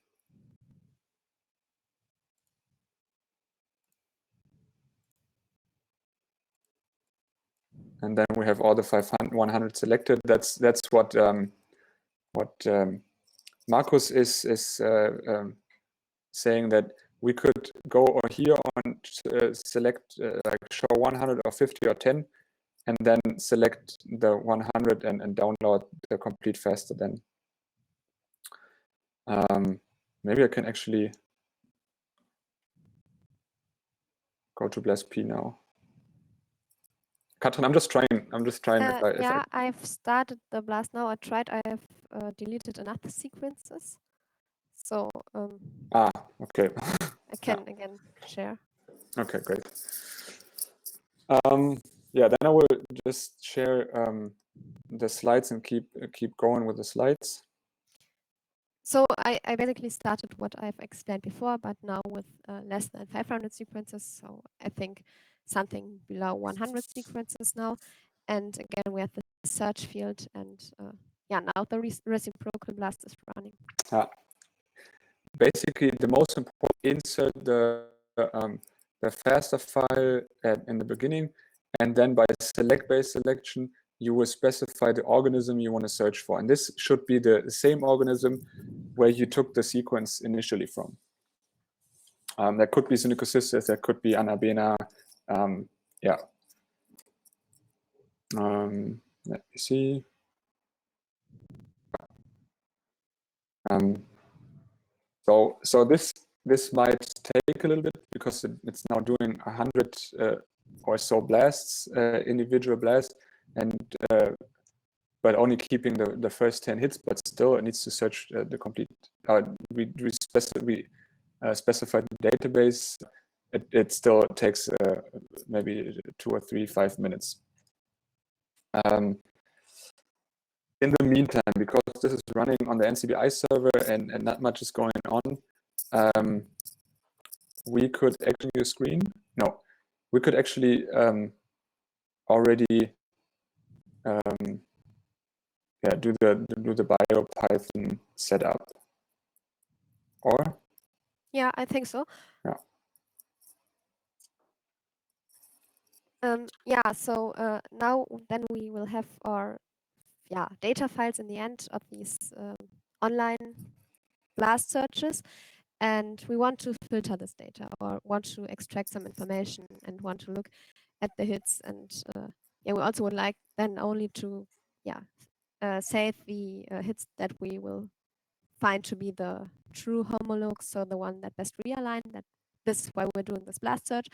And then we have all the 100 selected. That's what Markus is saying, that we could go or here on select like show 100 or 50 or 10, and then select the 100 and download the complete FASTA then. Maybe I can actually go to BLAST-P now. Katrin, I'm just trying. Yeah, I've started the blast now. I have deleted another sequences. So okay. I can again share. Okay, great. Yeah, then I will just share the slides and keep going with the slides. So I basically started what I've explained before, but now with less than 500 sequences. So I think something below 100 sequences now. And again, we have the search field, and yeah, now the reciprocal blast is running. Basically, the most important, insert the FASTA file in the beginning, and then by select-based selection, you will specify the organism you want to search for. And this should be the same organism where you took the sequence initially from. That could be Synicocystis, that could be Anabena. Yeah. Let me see. So this might take a little bit because it's now doing 100 or so blasts, individual blasts, and but only keeping the first 10 hits, but still it needs to search the complete. We specified the database. It still takes maybe 2 or 3, 5 minutes. In the meantime, because this is running on the NCBI server and not much is going on, we could actually use screen. No, we could actually already yeah, do the BioPython setup. Or Yeah, I think so. yeah. Yeah, so now then we will have our data files in the end of these online blast searches, and we want to filter this data or want to extract some information and want to look at the hits, and yeah, we also would like then only to save the hits that we will find to be the true homologs, so the one that best realign. That this is why we're doing this blast search,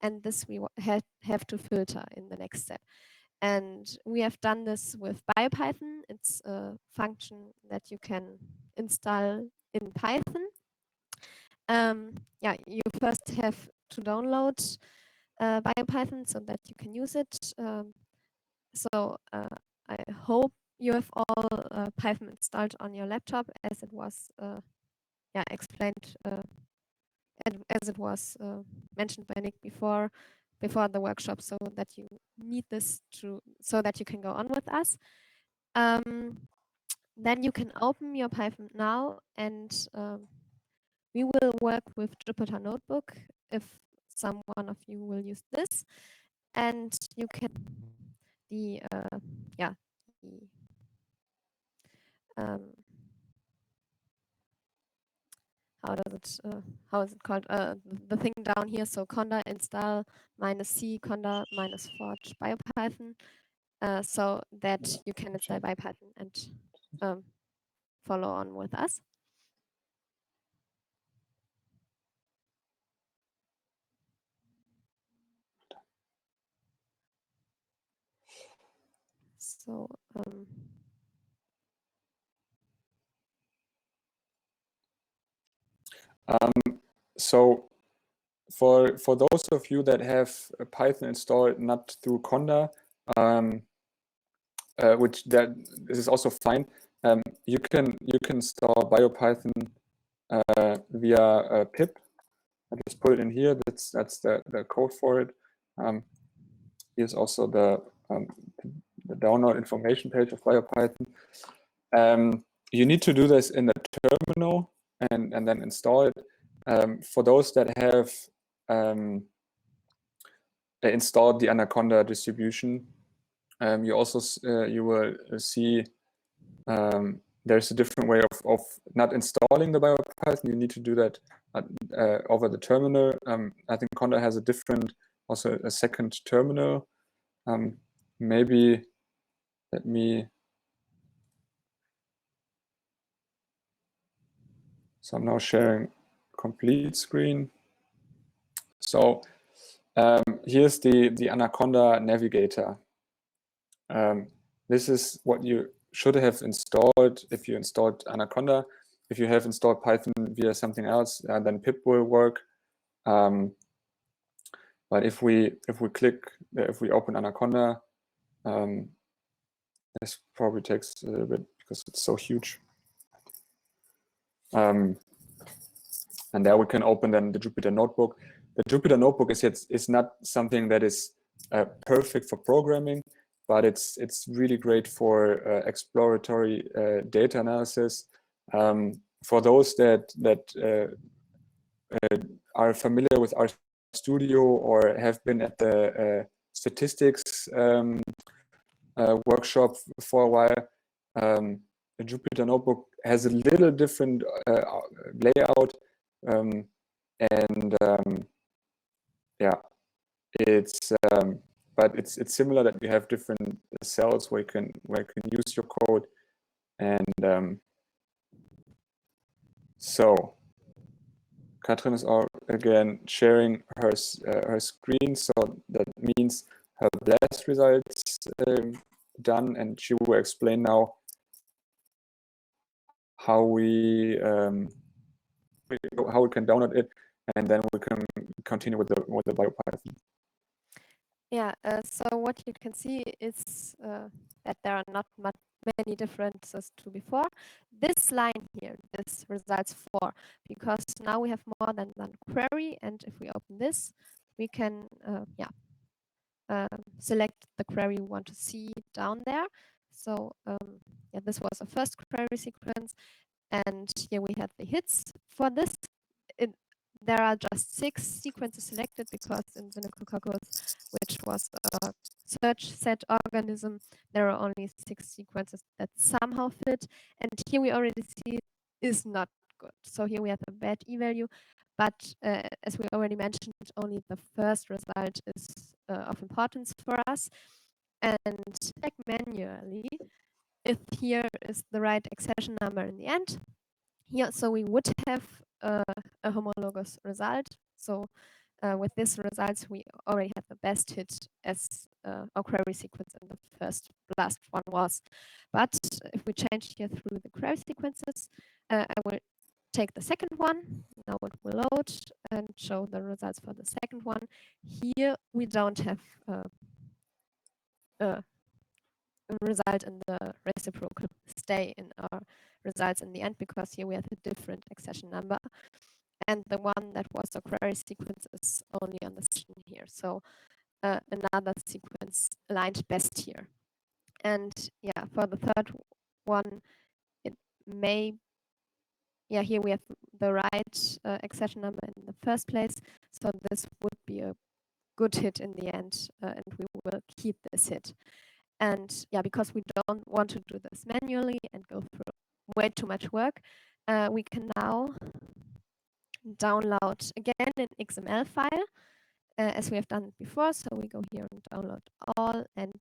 and this we have to filter in the next step. And we have done this with BioPython. It's a function that you can install in Python. Yeah, you first have to download BioPython so that you can use it. So I hope you have all Python installed on your laptop, as it was explained, as it was mentioned by Nick before the workshop, so that you need this so that you can go on with us. Then you can open your Python now, and we will work with Jupyter Notebook if someone of you will use this, and you can the how is it called? The thing down here. So conda install -c conda -forge BioPython, so that you can install BioPython and follow on with us. So So for those of you that have Python installed not through Conda, which this is also fine. You can install BioPython via pip. I just put it in here. That's the code for it. Here's also the download information page of BioPython. You need to do this in the terminal and then install it. For those that have installed the Anaconda distribution, you also you will see there's a different way of not installing the BioPython. You need to do that over the terminal. I think Conda has a different, also a second terminal. Maybe let me. So I'm now sharing complete screen. So here's the Anaconda navigator. This is what you should have installed if you installed Anaconda. If you have installed Python via something else, then pip will work. But if we open Anaconda, this probably takes a little bit because it's so huge. Um, and there we can open then the Jupyter Notebook. The Jupyter Notebook is not something that is perfect for programming, but it's really great for exploratory data analysis. For those that are familiar with our studio or have been at the statistics workshop for a while, the Jupyter Notebook has a little different layout, and yeah, it's but it's similar that you have different cells where you can use your code, and so Katrin is again sharing her screen, so that means her blast results done, and she will explain now how we can download it, and then we can continue with the BioPython. Yeah, so what you can see is that there are not many differences to before. This line here, this results 4, because now we have more than one query, and if we open this, we can select the query we want to see down there. So yeah, this was a first query sequence, and here we have the hits for this. There are just 6 sequences selected because in the Pneumococcosis, which was a search set organism, there are only 6 sequences that somehow fit. And here we already see is not good. So here we have a bad e-value, but as we already mentioned, only the first result is of importance for us. And check manually if here is the right accession number in the end. Here, so we would have a homologous result. So with these results, we already have the best hit as our query sequence in the last one was. But if we change here through the query sequences, I will take the second one. Now it will load and show the results for the second one. Here we don't have a result in the reciprocal stay in our results in the end, because here we have a different accession number, and the one that was a query sequence is only on the section here. So another sequence aligned best here. And yeah, for the third one, it may, yeah, here we have the right accession number in the first place. So this would be a good hit in the end, and we will keep this hit. And yeah, because we don't want to do this manually and go through way too much work, we can now download again an XML file, as we have done before. So we go here and download all. And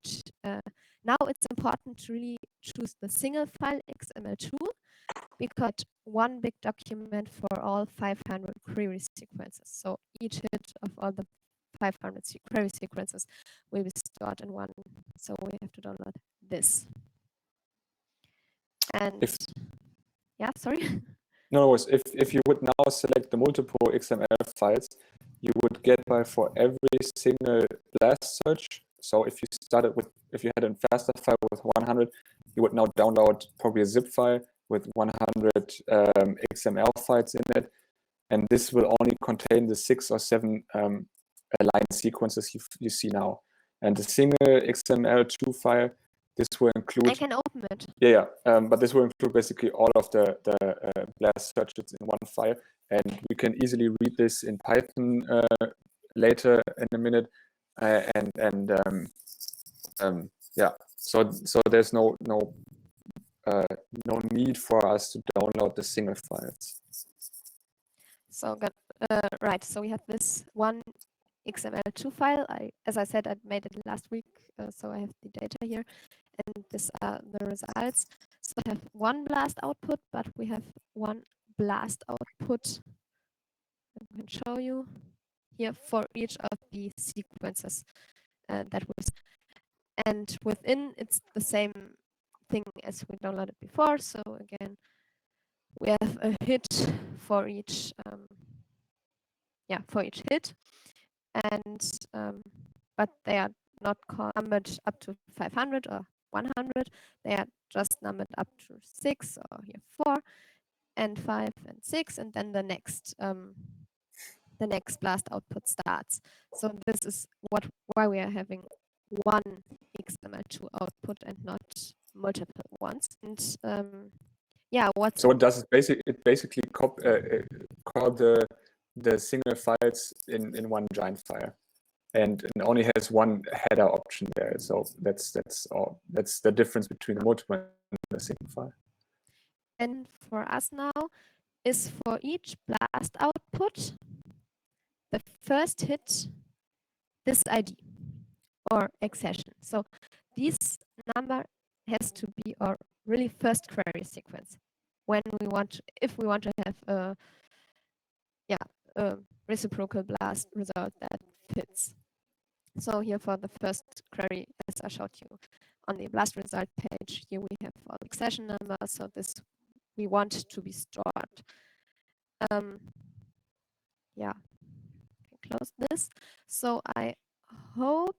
now it's important to really choose the single file XML2, because one big document for all 500 query sequences. So each hit of all the 500 query sequences will be stored in one. So we have to download this. And yeah, sorry. No, if you would now select the multiple XML files, you would get for every single blast search. So if you had a FASTA file with 100, you would now download probably a zip file with 100 XML files in it, and this will only contain the 6 or 7 aligned sequences you see now. And the single XML2 file, this will include. I can open it. Yeah, but this will include basically all of the blast searches in one file, and we can easily read this in Python later in a minute, yeah. So there's no need for us to download the single files. So right, so we have this one XML2 file. As I said, I made it last week, so I have the data here, and these are the results. So I have one blast output, but we have one blast output. I can show you here for each of the sequences that was, and within it's the same thing as we downloaded before. So again, we have a hit for each hit, and but they are not numbered up to 500 or 100. They are just numbered up to 6 or here 4. and 5 and 6, and then the next blast output starts. So this is why we are having one XML2 output and not multiple ones. And yeah, So it does it basically call the single files in one giant file, and only has one header option there. So that's all. That's the difference between the multiple and the single file. And for us now is for each blast output, the first hit this ID or accession. So this number has to be our really first query sequence when we want, if we want to have a reciprocal blast result that fits. So here for the first query, as I showed you on the blast result page, here we have all accession numbers. So this we want to be stored. Yeah, close this. So I hope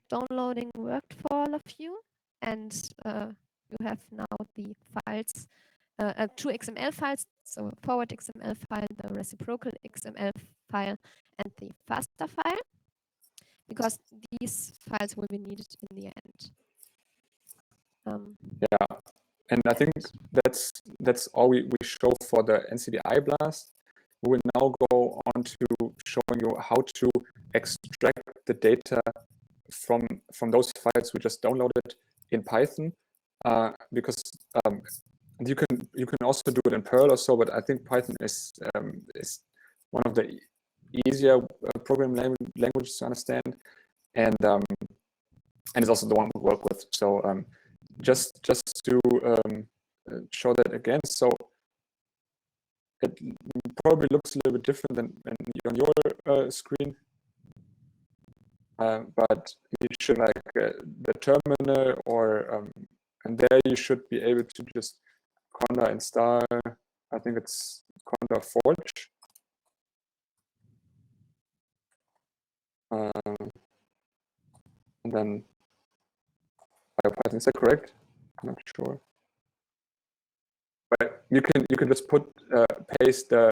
downloading worked for all of you, and you have now the files, two XML files, so forward XML file, the reciprocal XML file, and the faster file, because these files will be needed in the end. Yeah, and I think that's all we show for the NCBI blast. We will now go on to showing you how to extract the data from those files we just downloaded in Python, because you can also do it in Perl or so, but I think Python is one of the easier programming languages to understand, and it's also the one we work with. So just to show that again, so it probably looks a little bit different than on your screen, but you should like the terminal, or and there you should be able to just conda install. I think it's conda forge. And then Python, is that correct? I'm not sure. But you can just paste the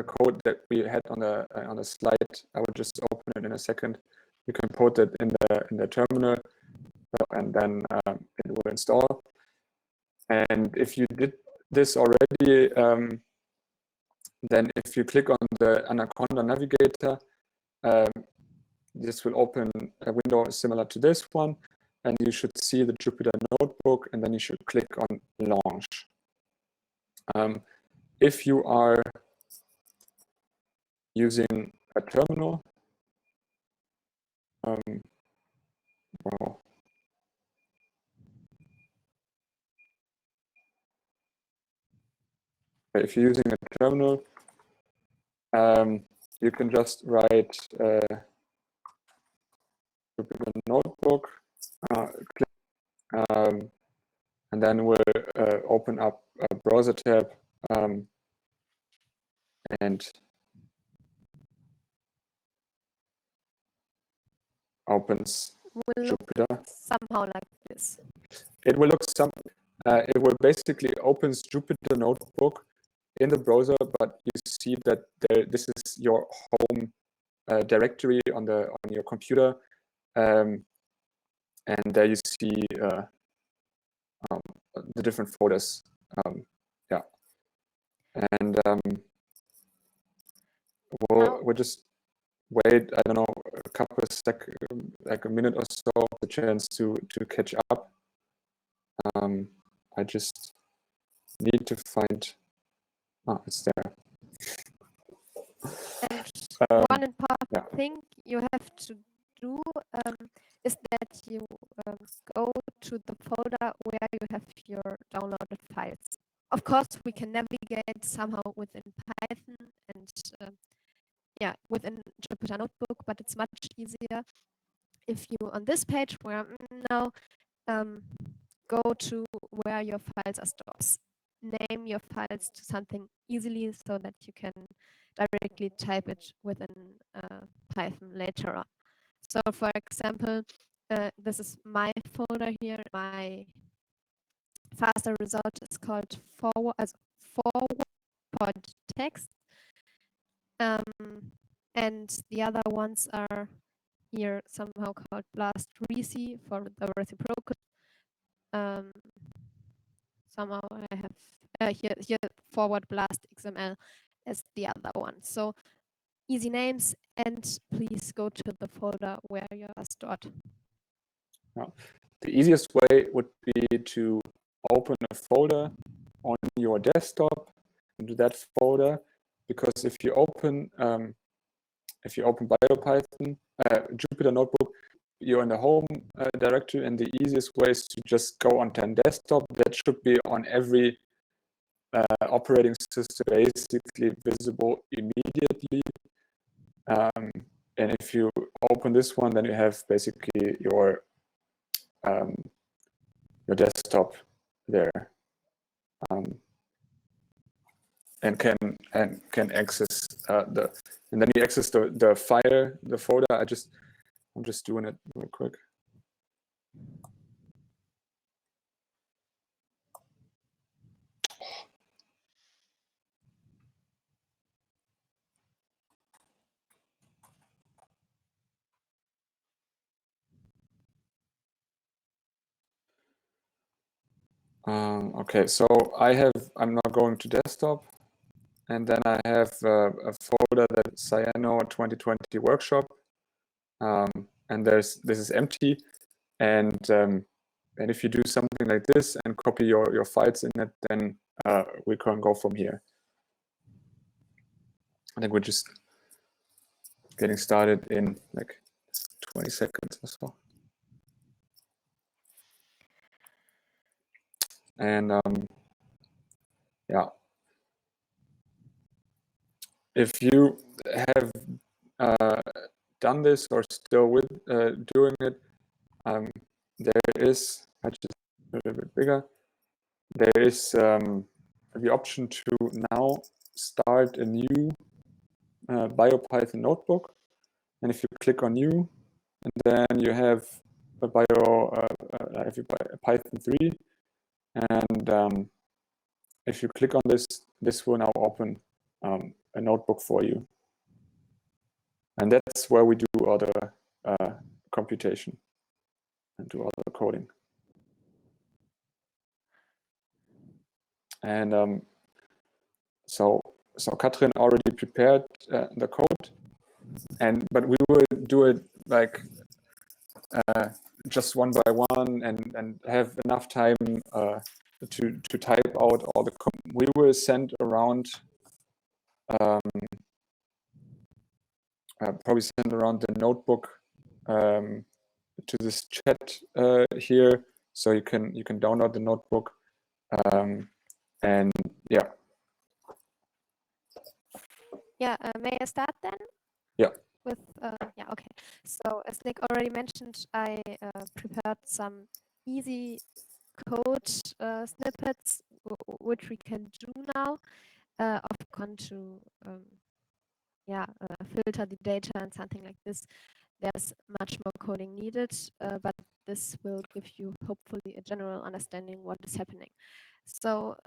code that we had on the slide. I will just open it in a second. You can put it in the terminal, and then it will install. And if you did this already, then if you click on the Anaconda Navigator, this will open a window similar to this one, and you should see the Jupyter Notebook, and then you should click on Launch. If you are using a terminal, if you're using a terminal, you can just write Jupyter Notebook, and then we'll open up a browser tab, and opens Jupyter. Somehow like this. It will look it will basically opens Jupyter Notebook in the browser, but you see that this is your home directory on your computer, and there you see the different folders. Yeah, and we'll just wait, I don't know, a couple of like a minute or so, the chance to catch up. I just need to find. Oh, it's there. And one important thing you have to do is that you go to the folder where you have your downloaded files. Of course, we can navigate somehow within Python and within Jupyter Notebook, but it's much easier if you on this page where now go to where your files are stored. Name your files to something easily so that you can directly type it within Python later on. So for example, this is my folder here, my faster result is called forward text. And the other ones are here somehow called blast reci for the reciprocal. Somehow I have here forward blast XML as the other one. So easy names, and please go to the folder where you are stored. The easiest way would be to open a folder on your desktop into that folder, because if you open BioPython, Jupyter Notebook, you're in the home directory, and the easiest way is to just go on 10 desktop. That should be on every operating system basically visible immediately. And if you open this one, then you have basically your desktop there, and can access and then you access the file, the folder. I'm just doing it real quick. Okay, so I'm now going to desktop, and then I have a folder that's Cyano 2020 workshop, and this is empty, and if you do something like this and copy your files in it, then we can go from here. I think we're just getting started in like 20 seconds or so. And yeah, if you have done this or still doing it, there is, I just a little bit bigger, there is the option to now start a new BioPython notebook. And if you click on new, and then you have a Python 3, and if you click on this, this will now open a notebook for you. And that's where we do all the computation and do all the coding. And so Katrin already prepared the code, but we will do it like just one by one, and have enough time to type out all the code. We will send around probably send around the notebook to this chat here, so you can download the notebook, and yeah. Yeah, may I start then? Yeah. With yeah, okay. So as Nick already mentioned, I prepared some easy code snippets which we can do now. Of course, to filter the data and something like this, there's much more coding needed, but this will give you hopefully a general understanding what is happening. So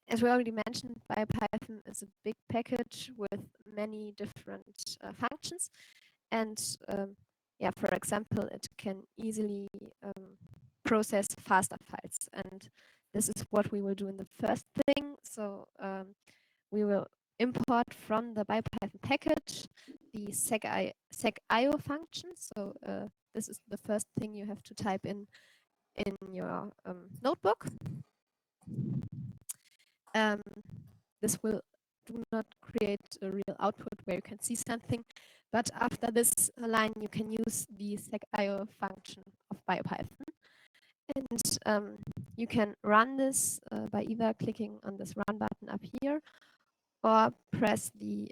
as we already mentioned, BioPython is a big package with many different functions, and yeah, for example, it can easily process faster files, and this is what we will do in the first thing. So we will import from the BioPython package the sec.io function. So this is the first thing you have to type in your notebook. This will do not create a real output where you can see something, but after this line you can use the sec.io function of BioPython. And you can run this by either clicking on this run button up here, or press the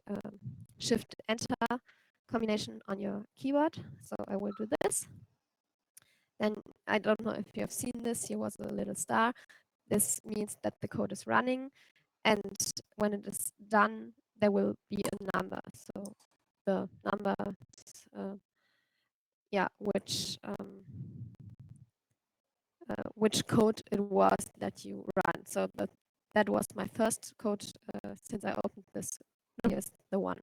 Shift Enter combination on your keyboard. So I will do this. Then I don't know if you have seen this, here was a little star. This means that the code is running, and when it is done, there will be a number. So the number, which which code it was that you run. So that was my first code since I opened this. Here's the one.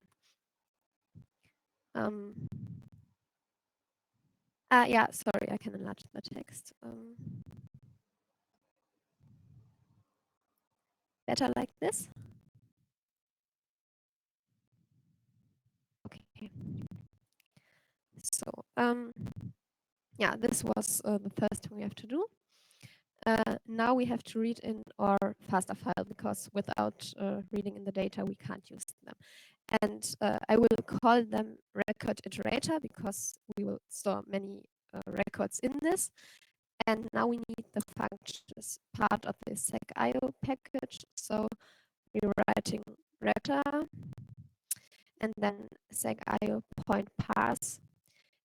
Yeah, sorry, I can enlarge the text. Better like this. Okay. So yeah, this was the first thing we have to do. Now we have to read in our FASTA file, because without reading in the data, we can't use them. And I will call them record iterator, because we will store many records in this. And now we need the functions part of the sec.io package. So we're writing record and then sec.io point parse.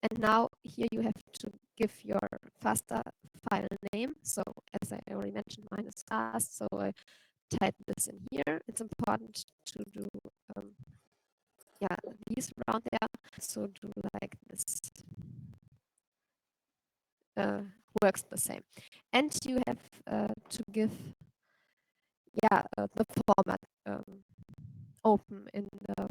And now here you have to give your FASTA file name. So as I already mentioned, mine is fast. So I type this in here. It's important to do yeah, these around there. So do like this. Works the same. And you have to give the format open in the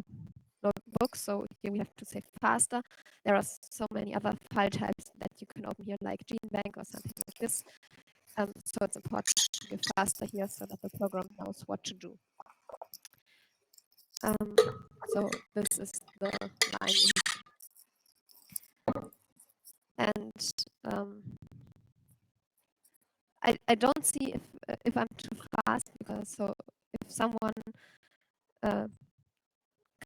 notebook. So here we have to say faster. There are so many other file types that you can open here, like GeneBank or something like this. So it's important to give faster here so that the program knows what to do. So this is the line. And I don't see if I'm too fast, because so if someone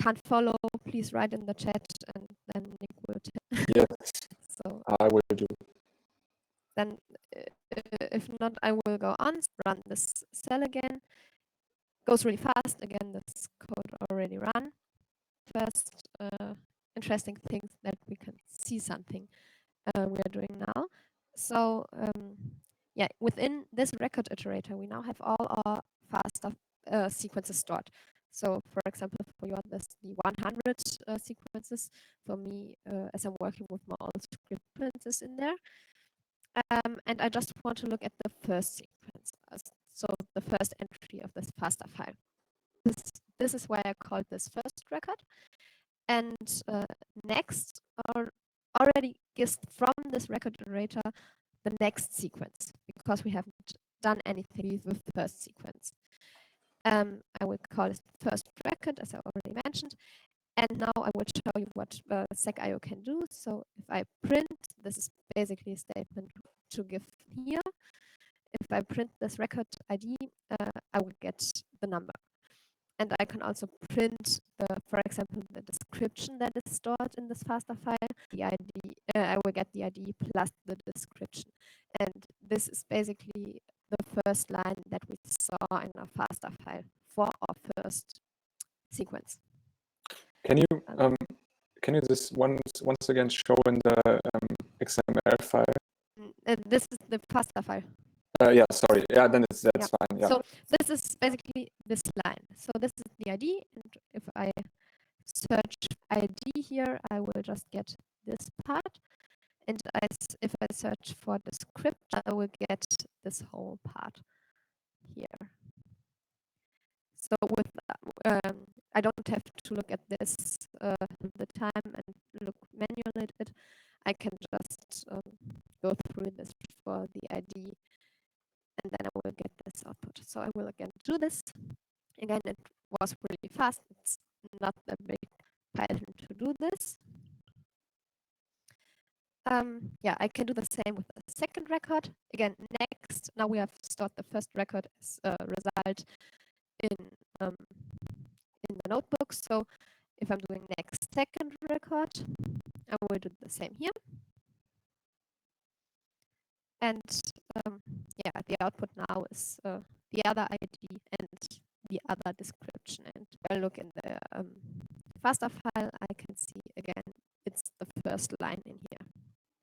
can't follow, please write in the chat, and then Nick will tell. Yes, So I will do. then if not, I will go on, run this cell again. Goes really fast. Again, this code already run. First interesting thing that we can see something we are doing now. So yeah, within this record iterator, we now have all our FASTA sequences stored. So for example, for you, there's the 100 sequences. For me, as I'm working with my old script sequences in there. And I just want to look at the first sequence. So the first entry of this FASTA file. This is why I called this first record. And next already gives from this record iterator the next sequence, because we haven't done anything with the first sequence. I will call it first record, as I already mentioned. And now I will show you what sec.io can do. So if I print, this is basically a statement to give here. If I print this record ID, I will get the number. And I can also print, for example, the description that is stored in this FASTA file. The ID, I will get the ID plus the description. And this is basically the first line that we saw in our FASTA file for our first sequence. Can you just once again show in the XML file? This is the FASTA file. Yeah, sorry. Yeah, then that's fine. Yeah. So this is basically this line. So this is the ID, and if I search ID here, I will just get this part. And if I search for description, I will get this whole part here. So with I don't have to look at this the time and look manually at it. I can just go through this for the ID, and then I will get this output. So I will again do this. Again, it was really fast. It's not a big Python to do this. Yeah, I can do the same with the second record. Again, next, now we have stored the first record as a result in the notebook. So if I'm doing next second record, I will do the same here. And yeah, the output now is the other ID and the other description. And if I look in the FASTA file, I can see again, it's the first line in here.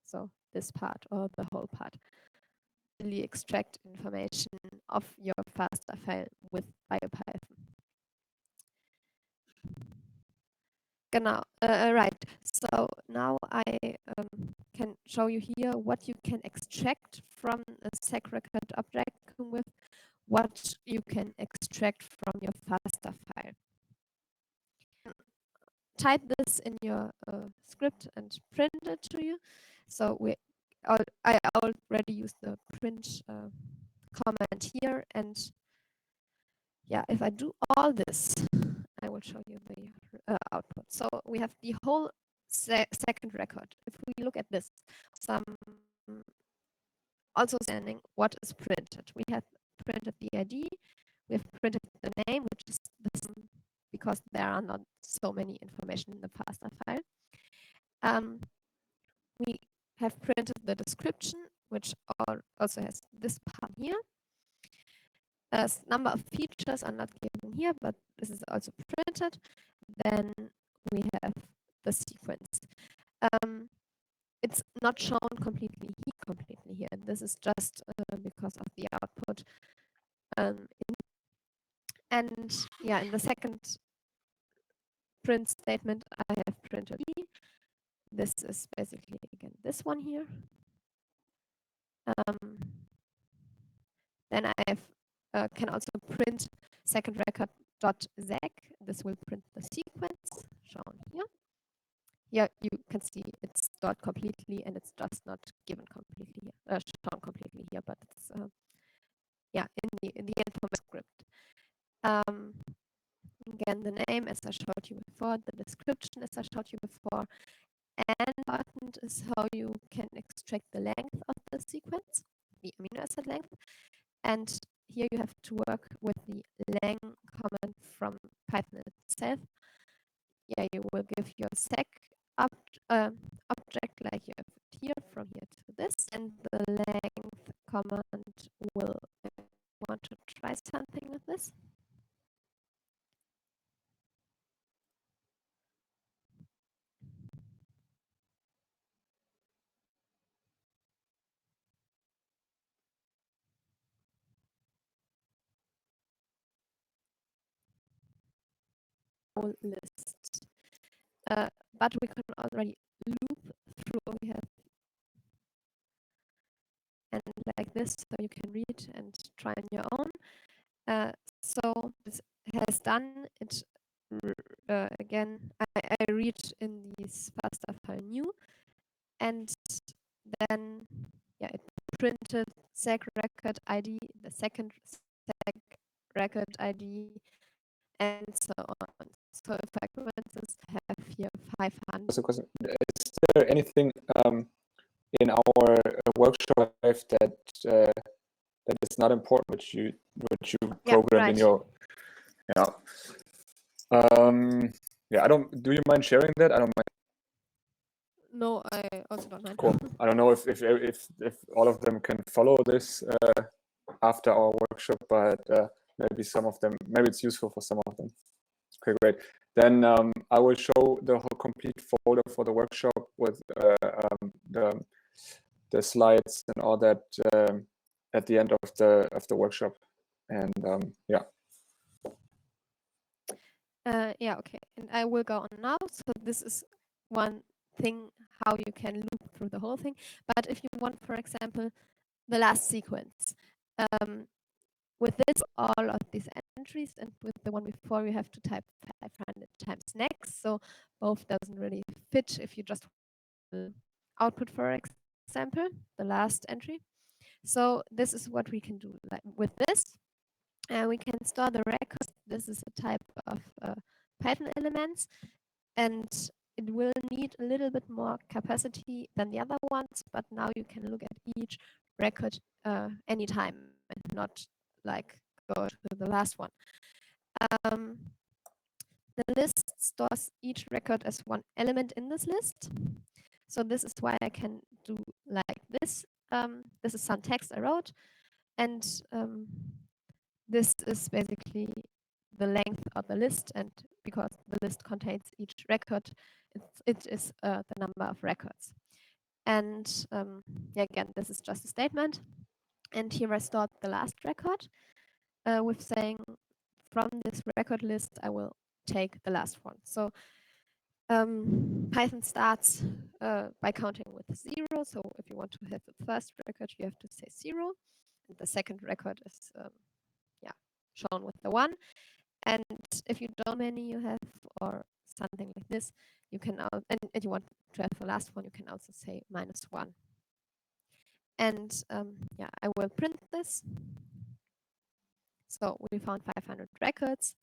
So this part or the whole part. Really extract information of your FASTA file with BioPython. Genau, right. So now I can show you here what you can extract from a sec record object with what you can extract from your FASTA file. Type this in your script and print it to you. So I already used the print command here, and yeah, if I do all this, I will show you the output. So we have the whole second record. If we look at this, some also standing what is printed. We have printed the ID, we have printed the name, which is the same because there are not so many information in the FASTA file. We have printed the description, which also has this part here. Number of features are not given here, but this is also printed. Then we have the sequence. It's not shown completely here. This is just because of the output. And yeah, in the second print statement, I have printed E. This is basically again this one here. Then I have can also print second record dot zec. This will print the sequence shown here. Yeah, you can see it's stored completely, and it's just not given completely here, shown completely here, but it's yeah in the information script. Again, the name as I showed you before, the description as I showed you before, and important is how you can extract the length of the sequence, the amino acid length. And here you have to work with the lang command from Python itself. Yeah, you will give your sec object like you have it here, from here to this, and the length command will want to try something with this. Whole list. But we can already loop through what we have and like this, so you can read and try on your own. So this has done it again. I read in this FASTA file new, and then yeah, it printed sec record ID, the second sec record ID, and so on. So if I have here 500. So, is there anything in our workshop that that is not important, which you program in your yeah, I don't. Do you mind sharing that? I don't mind. No, I also don't mind. Cool. I don't know if all of them can follow this after our workshop, but maybe some of them. Maybe it's useful for some of them. Okay, great. Then I will show the whole complete folder for the workshop with the slides and all that at the end of the workshop. And yeah. Yeah, okay. And I will go on now. So this is one thing, how you can loop through the whole thing. But if you want, for example, the last sequence, with this, all of these entries, and with the one before, you have to type 500 times next. So both doesn't really fit if you just output, for example, the last entry. So this is what we can do with this. And we can store the records. This is a type of Python elements, and it will need a little bit more capacity than the other ones, but now you can look at each record anytime and not like go to the last one. The list stores each record as one element in this list. So this is why I can do like this. This is some text I wrote, and this is basically the length of the list, and because the list contains each record, it is the number of records. And yeah, again, this is just a statement. And here I stored the last record with saying from this record list, I will take the last one. So Python starts by counting with 0. So if you want to have the first record, you have to say 0. And the second record is shown with the 1. And if you don't many you have or something like this, you can and you want to have the last one, you can also say -1. And I will print this. So we found 500 records.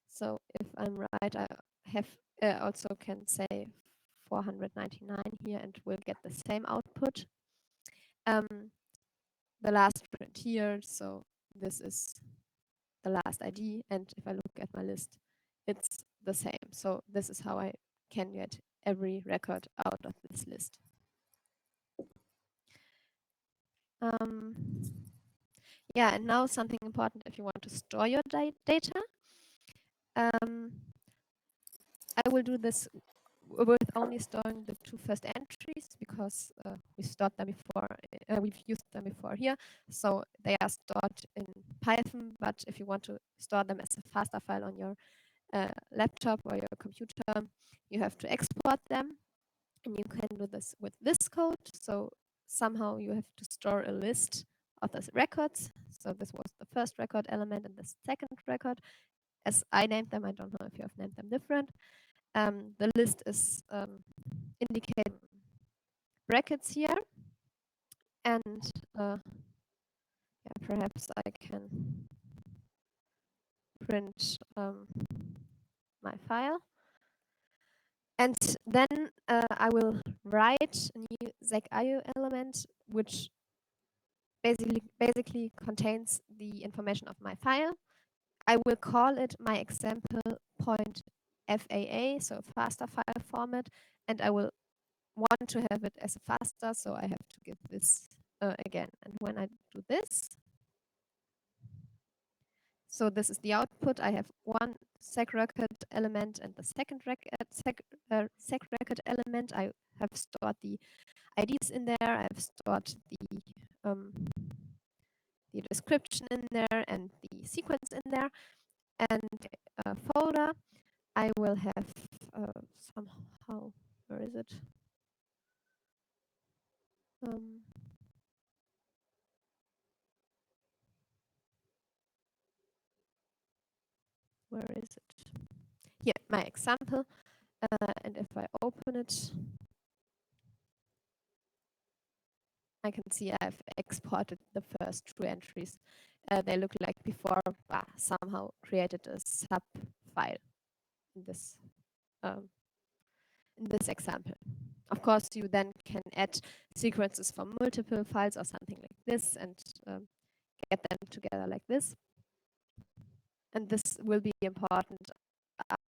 So if I'm right, I have also can say 499 here and we'll get the same output. The last print here, so this is the last ID, and if I look at my list, it's the same. So this is how I can get every record out of this list. And now something important if you want to store your data. I will do this with only storing the 2 first entries because we stored them before, we've used them before here. So they are stored in Python, but if you want to store them as a FASTA file on your laptop or your computer, you have to export them. And you can do this with this code. So somehow you have to store a list of the records. So this was the first record element and the second record. As I named them, I don't know if you have named them different. The list is indicated brackets here. And perhaps I can print my file. And then I will write a new ZEC.io element, which basically contains the information of my file. I will call it my example.faa, so FASTA file format, and I will want to have it as a FASTA, so I have to give this again. And when I do this, so this is the output. I have one sec record element and the second sec record element. I have stored the IDs in there. I've stored the description in there and the sequence in there. And a folder, I will have somehow, where is it? Where is it? Here, my example. And if I open it, I can see I've exported the first 2 entries. They look like before, somehow created a sub file in this example. Of course, you then can add sequences from multiple files or something like this and get them together like this. And this will be important